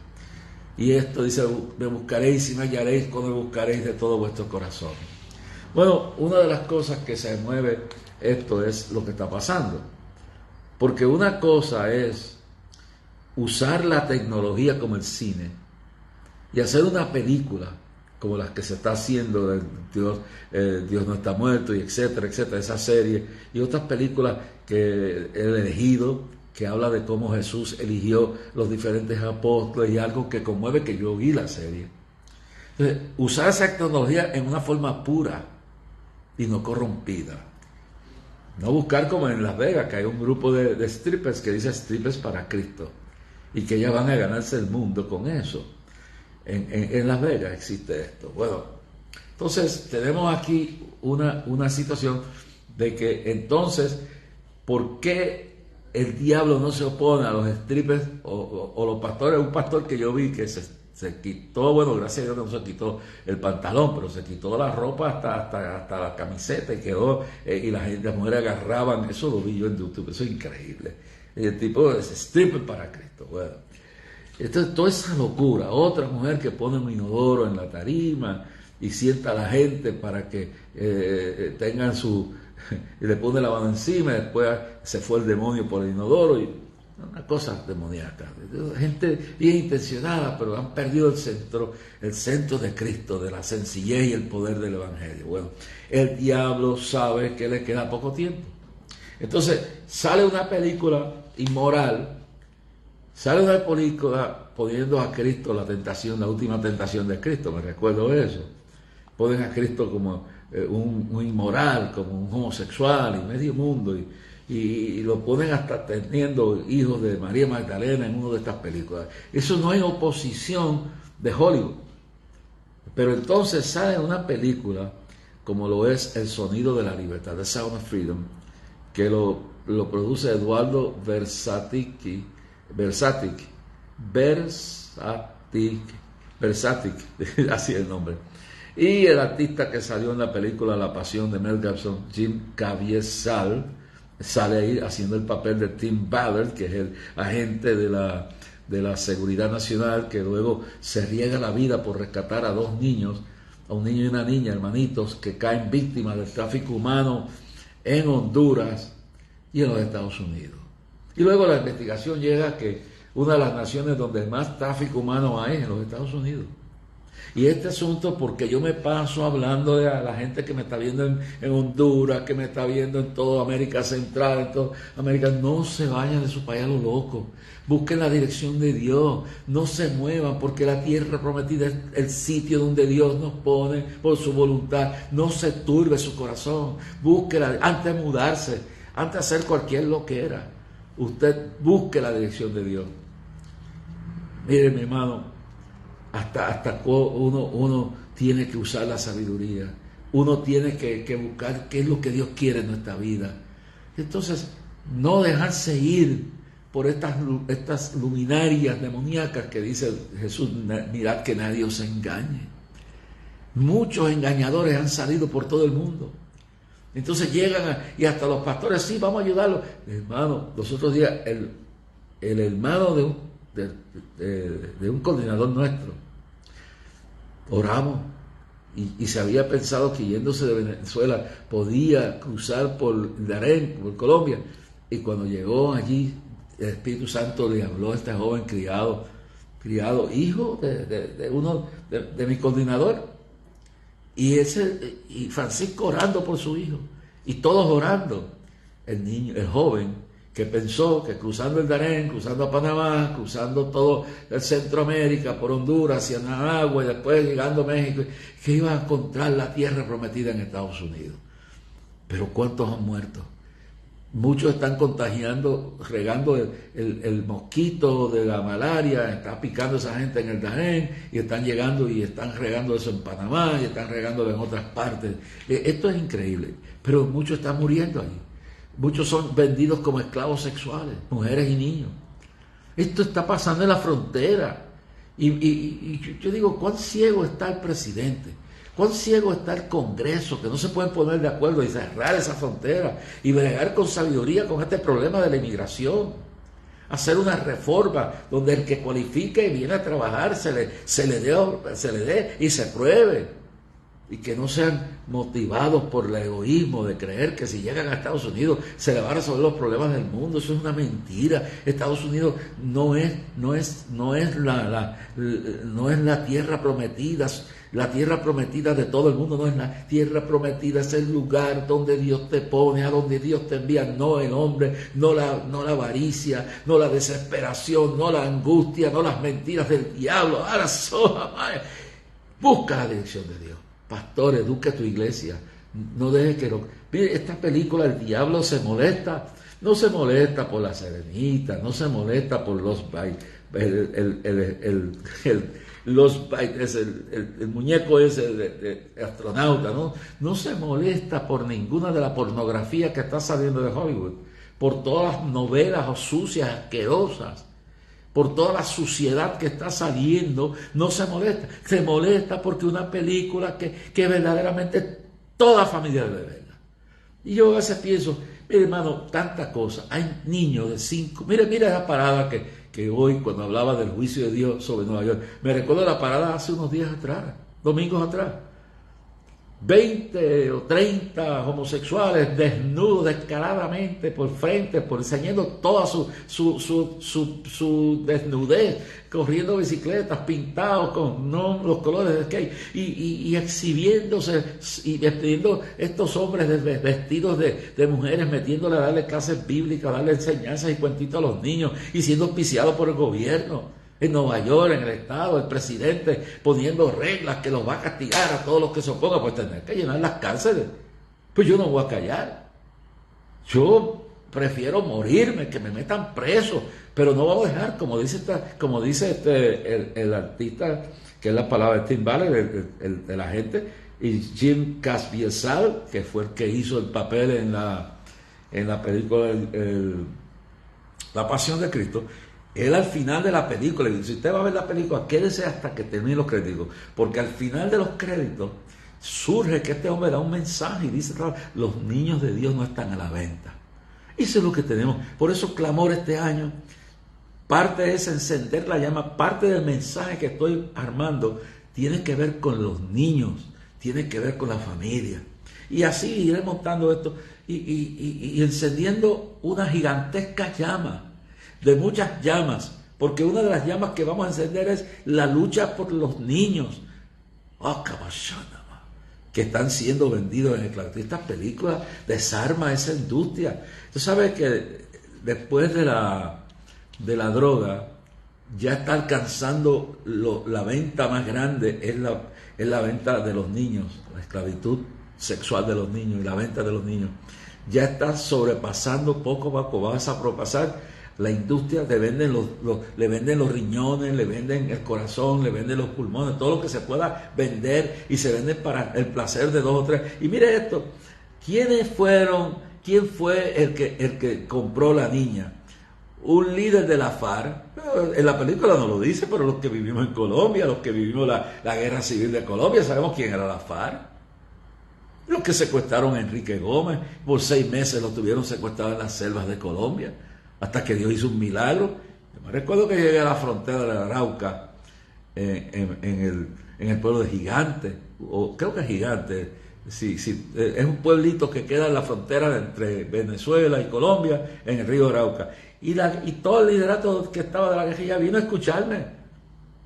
Y esto dice, me buscaréis y me hallaréis cuando me buscaréis de todo vuestro corazón. Bueno, una de las cosas que se mueve esto es lo que está pasando. Porque una cosa es usar la tecnología como el cine y hacer una película como las que se está haciendo de Dios no está muerto y etcétera, etcétera, esa serie y otras películas que he elegido, que habla de cómo Jesús eligió los diferentes apóstoles y algo que conmueve, que yo vi la serie. Entonces, usar esa tecnología en una forma pura y no corrompida. No buscar como en Las Vegas, que hay un grupo de strippers que dice strippers para Cristo. y que ellas van a ganarse el mundo con eso. En Las Vegas existe esto. Bueno, entonces tenemos aquí una situación de que entonces, ¿por qué el diablo no se opone a los strippers o los pastores? Un pastor que yo vi que se quitó, bueno, gracias a Dios no se quitó el pantalón, pero se quitó la ropa hasta la camiseta y quedó, y las mujeres agarraban, eso lo vi yo en YouTube, eso es increíble. El tipo es stripper para Cristo. Bueno, entonces toda esa locura, otra mujer que pone un inodoro en la tarima y sienta a la gente para que tengan y le pone la mano encima, y después se fue el demonio por el inodoro, y una cosa demoníaca. Gente bien intencionada, pero han perdido el centro de Cristo, de la sencillez y el poder del Evangelio. Bueno, el diablo sabe que le queda poco tiempo. Entonces sale una película inmoral, sale una película poniendo a Cristo la tentación, la última tentación de Cristo, me recuerdo eso. Ponen a Cristo como un inmoral, como un homosexual y medio mundo, y lo ponen hasta teniendo hijos de María Magdalena en una de estas películas. Eso no es oposición de Hollywood. Pero entonces sale una película como lo es El Sonido de la Libertad, The Sound of Freedom, que lo produce Eduardo Versatic, así es el nombre. Y el artista que salió en la película La Pasión de Mel Gibson, Jim Caviezel, sale ahí haciendo el papel de Tim Ballard, que es el agente de la Seguridad Nacional, que luego se riega la vida por rescatar a dos niños, a un niño y una niña, hermanitos, que caen víctimas del tráfico humano en Honduras y en los Estados Unidos. Y luego la investigación llega a que una de las naciones donde más tráfico humano hay es en los Estados Unidos. Y este asunto, porque yo me paso hablando de a la gente que me está viendo en Honduras, que me está viendo en toda América Central, en toda América, no se vayan de su país a lo loco. Busquen la dirección de Dios, no se muevan, porque la tierra prometida es el sitio donde Dios nos pone por su voluntad. No se turbe su corazón, búsquela antes de mudarse, antes de hacer cualquier loquera. Usted busque la dirección de Dios. Mire, mi hermano, hasta uno tiene que usar la sabiduría, uno tiene que buscar qué es lo que Dios quiere en nuestra vida. Entonces, no dejarse ir por estas luminarias demoníacas que dice Jesús, mirad que nadie os engañe. Muchos engañadores han salido por todo el mundo. Entonces llegan y hasta los pastores, sí, vamos a ayudarlos. Hermano, los otros días el hermano de un coordinador nuestro, oramos y se había pensado que yéndose de Venezuela podía cruzar por Darién, por Colombia, y cuando llegó allí el Espíritu Santo le habló a este joven criado, hijo de uno de mi coordinador, y Francisco orando por su hijo y todos orando. El joven que pensó que cruzando el Darién, cruzando a Panamá, cruzando todo el Centroamérica, por Honduras, hacia Nicaragua y después llegando a México, que iba a encontrar la tierra prometida en Estados Unidos. Pero ¿cuántos han muerto? Muchos están contagiando, regando el mosquito de la malaria, está picando esa gente en el Darién, y están llegando y están regando eso en Panamá, y están regándolo en otras partes. Esto es increíble, pero muchos están muriendo allí. Muchos son vendidos como esclavos sexuales, mujeres y niños. Esto está pasando en la frontera. Y yo digo, ¿cuán ciego está el presidente? ¿Cuán ciego está el Congreso? Que no se pueden poner de acuerdo y cerrar esa frontera y bregar con sabiduría con este problema de la inmigración. Hacer una reforma donde el que cualifique y viene a trabajar se le dé y se pruebe. Y que no sean motivados por el egoísmo de creer que si llegan a Estados Unidos se le van a resolver los problemas del mundo. Eso es una mentira. Estados Unidos no es la tierra prometida. La tierra prometida de todo el mundo no es la tierra prometida, es el lugar donde Dios te pone, a donde Dios te envía, no el hombre, no la avaricia, no la desesperación, no la angustia, no las mentiras del diablo. Ahora busca la dirección de Dios. Pastor, educa a tu iglesia. No dejes que Mire, esta película, el diablo se molesta. No se molesta por la Serenita, no se molesta por los el muñeco ese de astronauta, ¿no? No se molesta por ninguna de la pornografía que está saliendo de Hollywood, por todas las novelas sucias, asquerosas, por toda la suciedad que está saliendo. No se molesta. Se molesta porque una película que verdaderamente toda familia debe verla. Y yo a veces pienso, mire hermano, tantas cosas. Hay niños de 5. Mire esa parada que hoy, cuando hablaba del juicio de Dios sobre Nueva York, me recuerdo la parada hace unos días atrás, domingos atrás. 20 o 30 homosexuales desnudos descaradamente por frente, enseñando toda su desnudez, corriendo bicicletas, pintados con los colores de skate y exhibiéndose y despidiendo estos hombres vestidos de mujeres, metiéndole a darle clases bíblicas, a darle enseñanzas y cuentitos a los niños y siendo auspiciados por el gobierno. En Nueva York, en el estado, el presidente poniendo reglas que los va a castigar a todos los que se opongan, pues tener que llenar las cárceles. Pues yo no voy a callar. Yo prefiero morirme, que me metan preso, pero no vamos a dejar, como dice el artista, que es la palabra de Tim Ballard, el agente, y Jim Caviezel, que fue el que hizo el papel en la película La Pasión de Cristo. Él al final de la película, si usted va a ver la película, quédese hasta que termine los créditos, porque al final de los créditos surge que este hombre da un mensaje y dice, los niños de Dios no están a la venta. Eso es lo que tenemos. Por eso clamor este año, parte es encender la llama, parte del mensaje que estoy armando tiene que ver con los niños, tiene que ver con la familia. Y así iré montando esto y encendiendo una gigantesca llama, de muchas llamas, porque una de las llamas que vamos a encender es la lucha por los niños que están siendo vendidos en esclavitud. Esta película desarma esa industria. Tú sabes que después de la droga ya está alcanzando la venta más grande, es la venta de los niños, la esclavitud sexual de los niños y la venta de los niños. Ya está sobrepasando poco a poco, vas a propasar. La industria le venden los riñones, le venden el corazón, le venden los pulmones, todo lo que se pueda vender, y se venden para el placer de 2 o 3. Y mire esto, ¿quién fue el que compró la niña? Un líder de la FARC. En la película no lo dice, pero los que vivimos en Colombia, los que vivimos la guerra civil de Colombia, sabemos quién era la FARC. Los que secuestraron a Enrique Gómez, por 6 meses lo tuvieron secuestrado en las selvas de Colombia, hasta que Dios hizo un milagro. Yo me recuerdo que llegué a la frontera de Arauca, en el pueblo de Gigante, o creo que es Gigante, sí, es un pueblito que queda en la frontera entre Venezuela y Colombia, en el río Arauca. Y todo el liderato que estaba de la guerrilla vino a escucharme,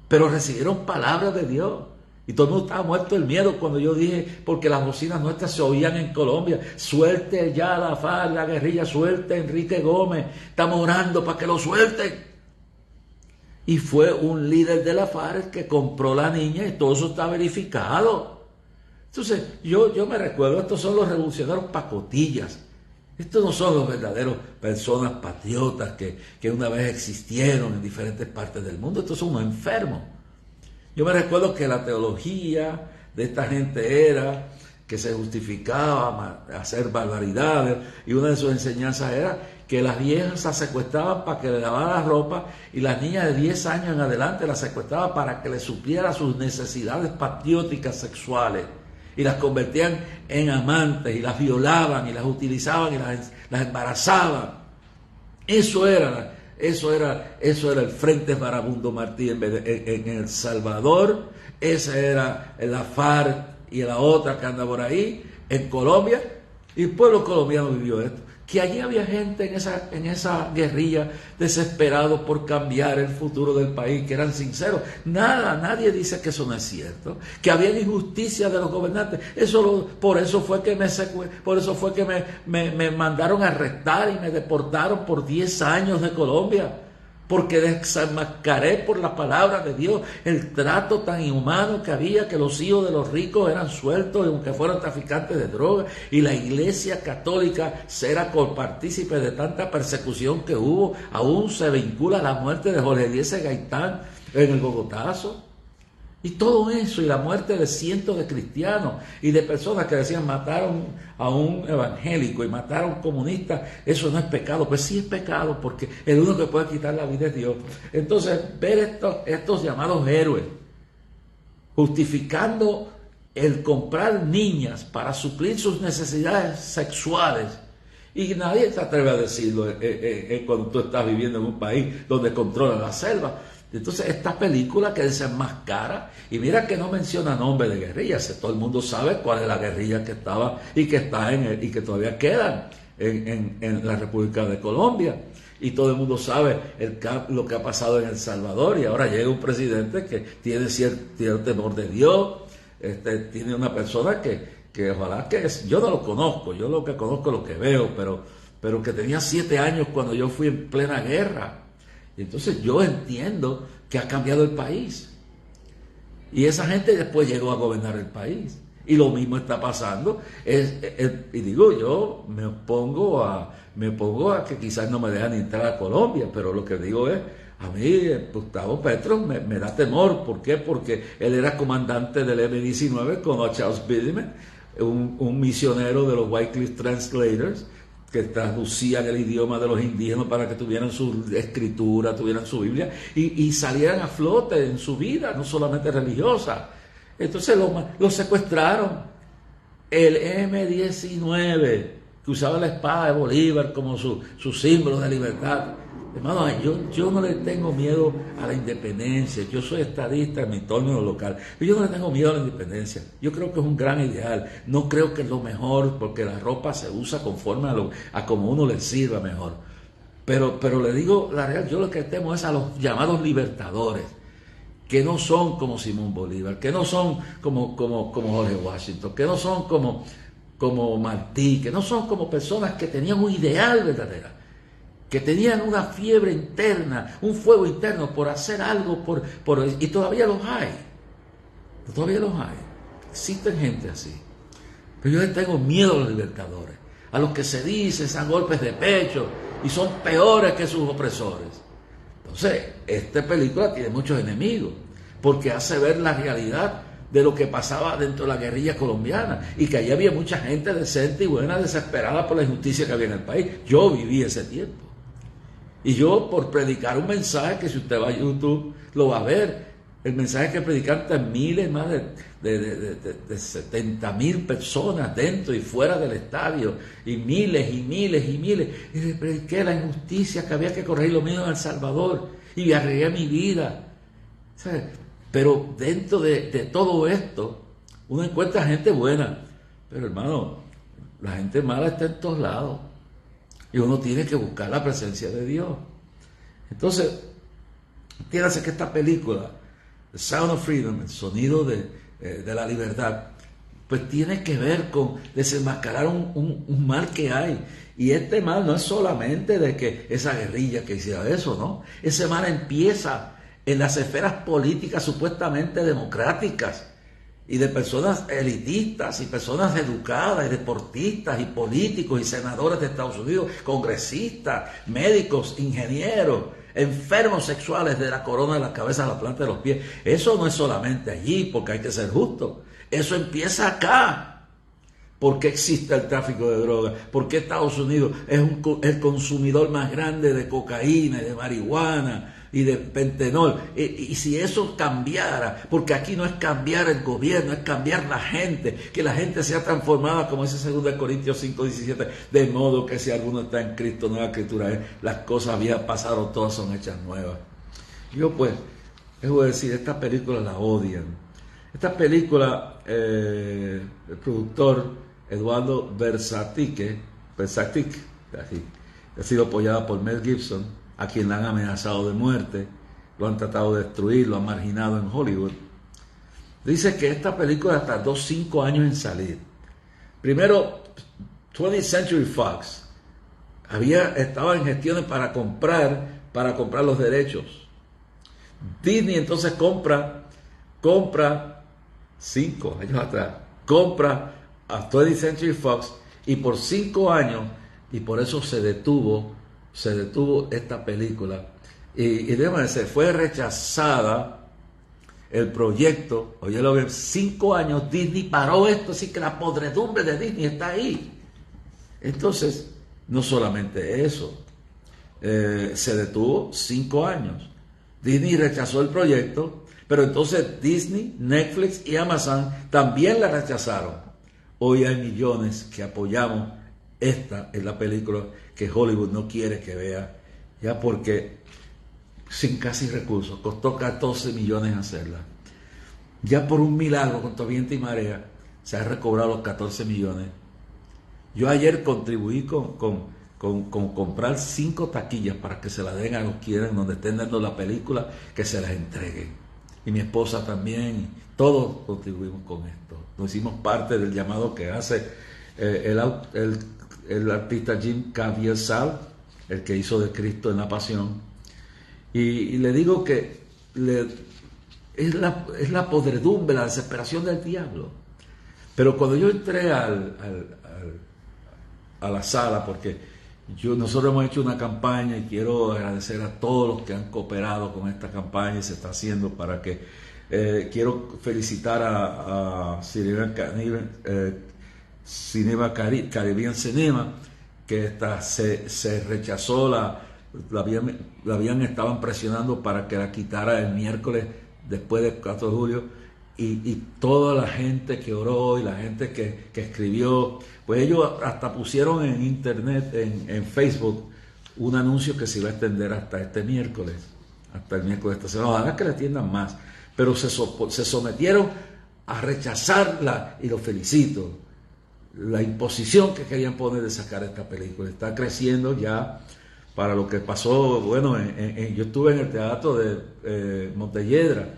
pero recibieron palabras de Dios. Y todo el mundo estaba muerto del miedo cuando yo dije, porque las bocinas nuestras se oían en Colombia: suelte ya la FARC, la guerrilla, suelte a Enrique Gómez, estamos orando para que lo suelten. Y fue un líder de la FARC que compró la niña, y todo eso está verificado. Entonces, yo me recuerdo, estos son los revolucionarios pacotillas. Estos no son los verdaderos personas patriotas que una vez existieron en diferentes partes del mundo. Estos son unos enfermos. Yo me recuerdo que la teología de esta gente era que se justificaba hacer barbaridades, y una de sus enseñanzas era que las viejas las secuestraban para que le lavaran la ropa, y las niñas de 10 años en adelante las secuestraban para que le supliera sus necesidades patrióticas sexuales, y las convertían en amantes, y las violaban, y las utilizaban, y las embarazaban. Eso era el Frente Farabundo Martí en El Salvador. Esa era la FARC y la otra que anda por ahí en Colombia, y el pueblo colombiano vivió esto. Que allí había gente en esa guerrilla desesperados por cambiar el futuro del país, que eran sinceros. Nadie dice que eso no es cierto. Que había injusticia de los gobernantes. Por eso fue que me mandaron a arrestar y me deportaron por 10 años de Colombia. porque desenmascaré por la palabra de Dios el trato tan inhumano que había, que los hijos de los ricos eran sueltos aunque fueran traficantes de drogas, y la Iglesia Católica será copartícipe de tanta persecución que hubo. Aún se vincula a la muerte de Jorge Eliezer Gaitán en el Bogotazo. Y todo eso, y la muerte de cientos de cristianos y de personas que decían mataron a un evangélico y mataron a un comunista, eso no es pecado. Pues sí es pecado, porque el único que puede quitar la vida es Dios. Entonces, ver estos llamados héroes justificando el comprar niñas para suplir sus necesidades sexuales, y nadie se atreve a decirlo cuando tú estás viviendo en un país donde controlan la selva. Entonces esta película que desenmascara, y mira que no menciona nombre de guerrillas, todo el mundo sabe cuál es la guerrilla que estaba y que está y que todavía quedan en la República de Colombia, y todo el mundo sabe lo que ha pasado en El Salvador, y ahora llega un presidente que tiene cierto temor de Dios, tiene una persona que ojalá yo no lo conozco, yo lo que conozco es lo que veo, pero que tenía 7 años cuando yo fui en plena guerra. Entonces yo entiendo que ha cambiado el país. Y esa gente después llegó a gobernar el país. Y lo mismo está pasando. Y digo, yo me opongo a que quizás no me dejan entrar a Colombia, pero lo que digo es, a mí Gustavo Petro me da temor. ¿Por qué? Porque él era comandante del M-19 con Charles Biderman, un misionero de los Wycliffe Translators, que traducían el idioma de los indígenas para que tuvieran su escritura, tuvieran su Biblia y salieran a flote en su vida, no solamente religiosa. Entonces lo secuestraron. El M-19, que usaba la espada de Bolívar como su símbolo de libertad. Hermano, yo no le tengo miedo a la independencia. Yo soy estadista en mi entorno local, pero yo no le tengo miedo a la independencia. Yo creo que es un gran ideal. No creo que es lo mejor, porque la ropa se usa conforme a como uno le sirva mejor. Pero le digo la real, yo lo que temo es a los llamados libertadores, que no son como Simón Bolívar, que no son como Jorge Washington, que no son como Martí, que no son como personas que tenían un ideal verdadero, que tenían una fiebre interna, un fuego interno por hacer algo, y todavía los hay. Existen gente así. Pero yo le tengo miedo a los libertadores, a los que se dicen, dan golpes de pecho y son peores que sus opresores. Entonces, esta película tiene muchos enemigos, porque hace ver la realidad de lo que pasaba dentro de la guerrilla colombiana, y que allí había mucha gente decente y buena, desesperada por la injusticia que había en el país. Yo viví ese tiempo. Y yo, por predicar un mensaje que si usted va a YouTube lo va a ver, el mensaje que predican miles, más de 70,000 personas dentro y fuera del estadio, y miles y miles y miles, y le prediqué la injusticia que había que corregir, lo mismo en El Salvador, y arriesgué mi vida, ¿sabes? Pero dentro de todo esto uno encuentra gente buena, pero hermano, la gente mala está en todos lados. Y uno tiene que buscar la presencia de Dios. Entonces, entiéndase que esta película, The Sound of Freedom, el sonido de la libertad, pues tiene que ver con desenmascarar un mal que hay. Y este mal no es solamente de que esa guerrilla que hiciera eso, ¿no? Ese mal empieza en las esferas políticas supuestamente democráticas, y de personas elitistas y personas educadas y deportistas y políticos y senadores de Estados Unidos, congresistas, médicos, ingenieros, enfermos sexuales de la corona de la cabeza a la planta de los pies. Eso no es solamente allí, porque hay que ser justo. Eso empieza acá. ¿Por qué existe el tráfico de drogas? ¿Por qué Estados Unidos es el consumidor más grande de cocaína y de marihuana y de pentenol? Y si eso cambiara, porque aquí no es cambiar el gobierno, es cambiar la gente, que la gente sea transformada, como dice 2 Corintios 5:17, de modo que si alguno está en Cristo, nueva criatura es, las cosas viejas pasaron, todas son hechas nuevas. Yo pues, les voy a decir, esta película la odian. Esta película, el productor Eduardo Versatic, ha sido apoyada por Mel Gibson, a quien la han amenazado de muerte, lo han tratado de destruir, lo han marginado en Hollywood. Dice que esta película tardó 5 años en salir. Primero, 20th Century Fox estaba en gestiones para para comprar los derechos. Disney entonces compra 5 años atrás, compra a 20th Century Fox, y por 5 años, y por eso se detuvo esta película. Y déjame decir, fue rechazada el proyecto. Oye, lo ven, 5 años Disney paró esto, así que la podredumbre de Disney está ahí. Entonces, no solamente eso, se detuvo 5 años. Disney rechazó el proyecto, pero entonces Disney, Netflix y Amazon también la rechazaron. Hoy hay millones que apoyamos. Esta es la película que Hollywood no quiere que vea, ya porque sin casi recursos, costó 14 millones hacerla. Ya por un milagro, con todo viento y marea, se han recobrado los 14 millones. Yo ayer contribuí con comprar 5 taquillas para que se las den a los que quieran, donde estén dando la película, que se las entreguen. Y mi esposa también, todos contribuimos con esto. Nos hicimos parte del llamado que hace el artista Jim Caviezel, el que hizo de Cristo en la Pasión. Y le digo que es la podredumbre, la desesperación del diablo. Pero cuando yo entré a la sala, porque nosotros hemos hecho una campaña y quiero agradecer a todos los que han cooperado con esta campaña y se está haciendo para que quiero felicitar a Caribbean Cinema, que se rechazó estaban presionando para que la quitara el miércoles después del 4 de julio, y toda la gente que oró y la gente que escribió, pues ellos hasta pusieron en internet, en Facebook, un anuncio que se iba a extender hasta este miércoles, hasta el miércoles de esta semana. Ojalá que la extiendan más, pero se sometieron a rechazarla, y lo felicito. La imposición que querían poner de sacar esta película está creciendo ya. Para lo que pasó, bueno, yo estuve en el teatro de Montelledra,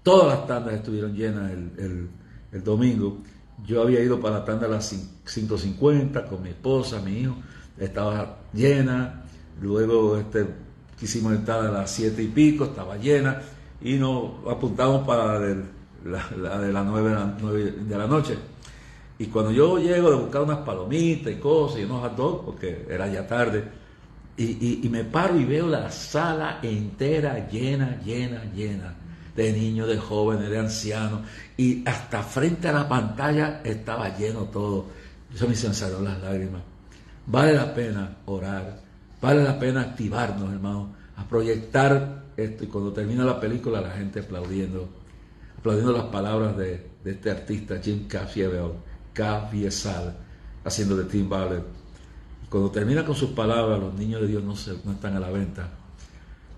todas las tandas estuvieron llenas el domingo. Yo había ido para la tanda a las 5:50 con mi esposa, mi hijo, estaba llena. Luego quisimos entrar a las 7 y pico, estaba llena, y nos apuntamos para la de las 9 de la noche. Y cuando yo llego de buscar unas palomitas y cosas y unos hot dogs, porque era ya tarde, y me paro y veo la sala entera llena de niños, de jóvenes, de ancianos, y hasta frente a la pantalla estaba lleno todo. Eso me salieron las lágrimas. Vale la pena orar, vale la pena activarnos, hermano, a proyectar esto, y cuando termina la película la gente aplaudiendo las palabras de este artista Jim Caviezel, haciendo de Tim Ballard. Cuando termina con sus palabras, los niños de Dios no están a la venta.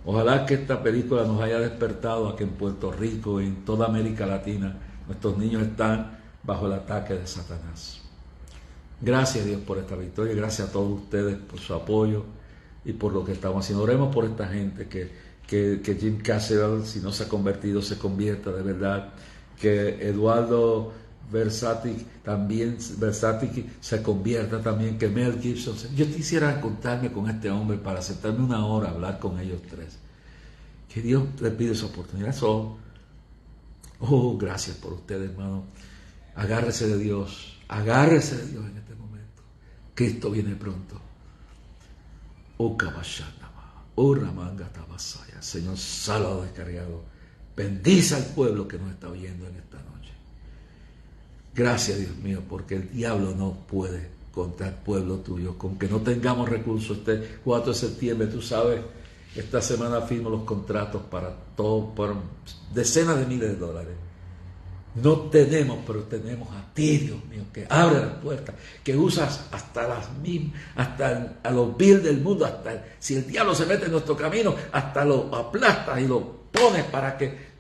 Ojalá que esta película nos haya despertado a que en Puerto Rico y en toda América Latina nuestros niños están bajo el ataque de Satanás. Gracias, Dios, por esta victoria. Gracias a todos ustedes por su apoyo y por lo que estamos haciendo. Oremos por esta gente, que Jim Caviezel, si no se ha convertido, se convierta de verdad. Que Eduardo Versátil se convierta también, que Mel Gibson. Yo quisiera encontrarme con este hombre para sentarme una hora a hablar con ellos tres. Que Dios le pide esa oportunidad. Gracias por ustedes, hermano. Agárrese de Dios en este momento. Cristo viene pronto. Señor, salado descargado, bendice al pueblo que nos está oyendo en esta noche. Gracias, Dios mío, porque el diablo no puede contra el pueblo tuyo. Con que no tengamos recursos, este 4 de septiembre, tú sabes, esta semana firmo los contratos para decenas de miles de dólares. No tenemos, pero tenemos a ti, Dios mío, que abre las puertas, que usas hasta a los vil del mundo, si el diablo se mete en nuestro camino, hasta lo aplastas y lo pones para que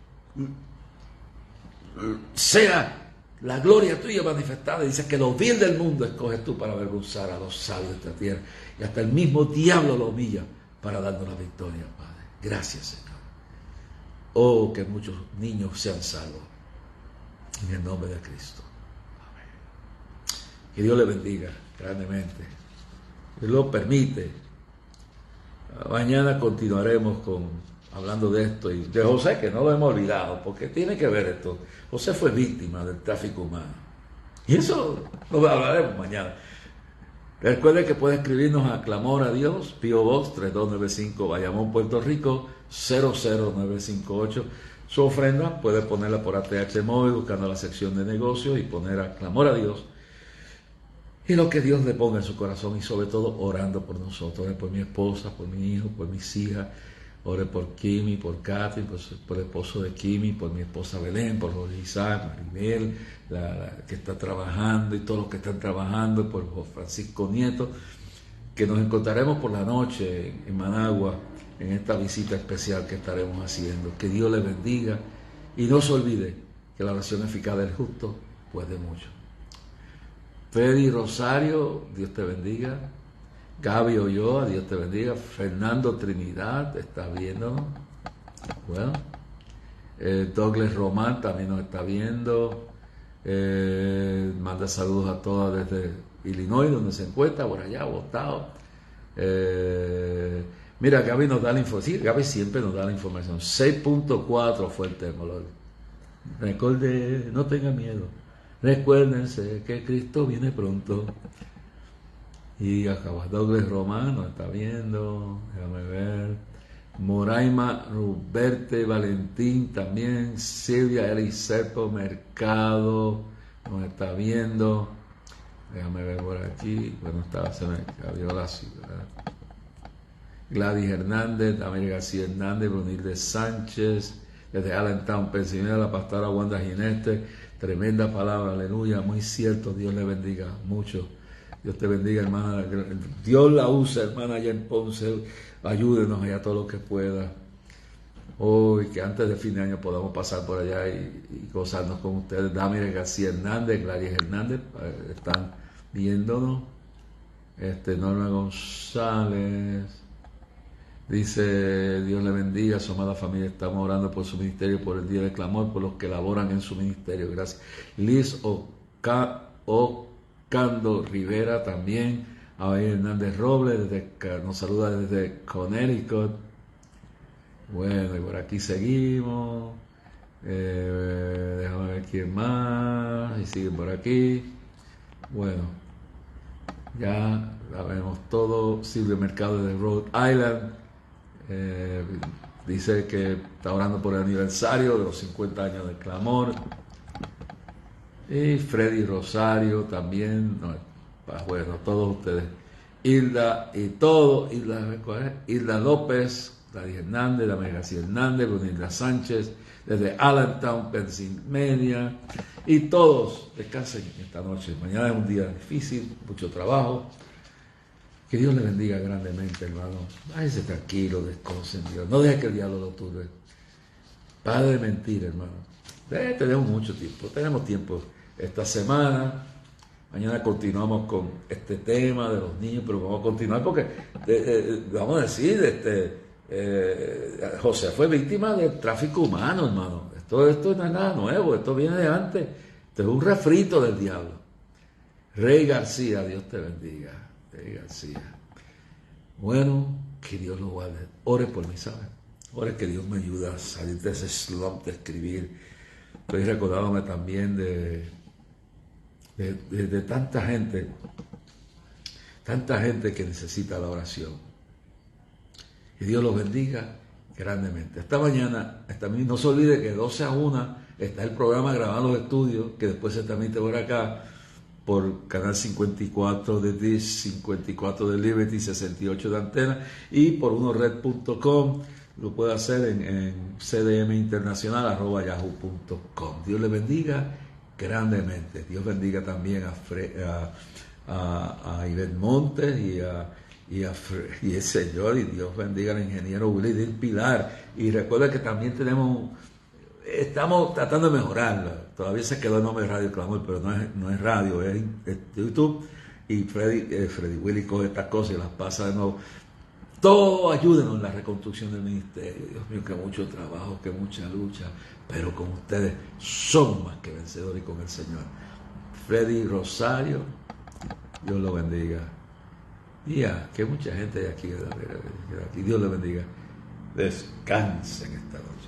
sea la gloria tuya manifestada. Dice que lo vil del mundo escoges tú para avergonzar a los sabios de esta tierra, y hasta el mismo diablo lo humilla para darnos la victoria, Padre. Gracias, Señor. Que muchos niños sean salvos en el nombre de Cristo. Amén. Que Dios le bendiga grandemente. Él lo permite. Mañana continuaremos hablando de esto y de José, que no lo hemos olvidado, porque tiene que ver esto. José fue víctima del tráfico humano. Y eso lo hablaremos mañana. Recuerde que puede escribirnos a Clamor a Dios, P.O. Box 3295, Bayamón, Puerto Rico, 00958. Su ofrenda puede ponerla por ATH Móvil, buscando la sección de negocios y poner a Clamor a Dios. Y lo que Dios le ponga en su corazón y sobre todo orando por nosotros. Ore por mi esposa, por mi hijo, por mis hijas. Ore por Kimi, por Katy, por el esposo de Kimi, por mi esposa Belén, por Jorge Isaac, Maribel, la que está trabajando y todos los que están trabajando, por Francisco Nieto, que nos encontraremos por la noche en Managua en esta visita especial que estaremos haciendo. Que Dios les bendiga y no se olvide que la oración eficaz del justo puede mucho. Freddy Rosario, Dios te bendiga. Gaby Olloa, Dios te bendiga. Fernando Trinidad, está viendo. Bueno, Douglas Román también nos está viendo. Manda saludos a todas desde Illinois, donde se encuentra, por allá, votado. Mira, Gaby nos da la información. Sí, Gaby siempre nos da la información. 6.4 fue el temblor. Recuerde, no tenga miedo. Recuérdense que Cristo viene pronto. Y acá Douglas Román nos está viendo. Déjame ver. Moraima Ruberte Valentín también. Silvia Elisepo Mercado nos está viendo. Déjame ver por aquí. Bueno, se me abrió la ciudad. Gladys Hernández, Damián García Hernández, Brunilde Sánchez, desde Allentown, Pensilvania, la pastora Wanda Gineste. Tremenda palabra, aleluya, muy cierto. Dios le bendiga mucho. Dios te bendiga, hermana. Dios la usa, hermana, allá en Ponce. Ayúdenos allá todo lo que pueda. Hoy, que antes de fin de año podamos pasar por allá y gozarnos con ustedes. Damián García Hernández, Gladys Hernández, están viéndonos. Norma González dice: Dios le bendiga, su amada familia. Estamos orando por su ministerio, por el día de clamor, por los que laboran en su ministerio. Gracias. Liz Ocando Rivera también. Abel Hernández Robles nos saluda desde Connecticut. Bueno, y por aquí seguimos. Déjame ver quién más. Y siguen por aquí. Bueno, ya la vemos todo. Silvio Mercado de Rhode Island. Dice que está orando por el aniversario de los 50 años del clamor. Y Freddy Rosario también. Bueno, todos ustedes. Hilda López, David Hernández, Damián García Hernández, Brunilda Sánchez, desde Allentown, Pensilvania. Y todos descansen esta noche. Mañana es un día difícil, mucho trabajo. Que Dios le bendiga grandemente, hermano. Váyase tranquilo, descansen, Dios. No deje que el diablo lo turbe. Padre de mentira, hermano. Tenemos mucho tiempo. Tenemos tiempo esta semana. Mañana continuamos con este tema de los niños, pero vamos a continuar porque, vamos a decir, José fue víctima del tráfico humano, hermano. Esto no es nada nuevo, esto viene de antes. Esto es un refrito del diablo. Rey García, Dios te bendiga. Rey García. Bueno, que Dios lo guarde. Ore por mí, ¿sabes? Ore que Dios me ayude a salir de ese slump de escribir. Estoy recordándome también de tanta gente que necesita la oración. Y Dios los bendiga grandemente. Esta mañana, no se olvide que 12 a 1 está el programa Grabando los Estudios, que después se transmite por acá, por Canal 54 de Dish, 54 de Liberty, 68 de Antena, y por unored.com. Lo puede hacer en cdminternacional@yahoo.com. Dios le bendiga grandemente. Dios bendiga también a Ivette Montes y el Señor, y Dios bendiga al ingeniero Willy del Pilar. Y recuerda que también estamos tratando de mejorarla. Todavía se quedó el nombre de Radio Clamor, pero no es radio, es YouTube. Y Freddy Willy coge estas cosas y las pasa de nuevo. Todo ayúdenos en la reconstrucción del ministerio. Dios mío, que mucho trabajo, que mucha lucha, pero con ustedes somos más que vencedores, y con el Señor. Freddy Rosario, Dios lo bendiga. Ya, que mucha gente de aquí, ¿verdad? Que aquí Dios le bendiga. Descansen esta noche.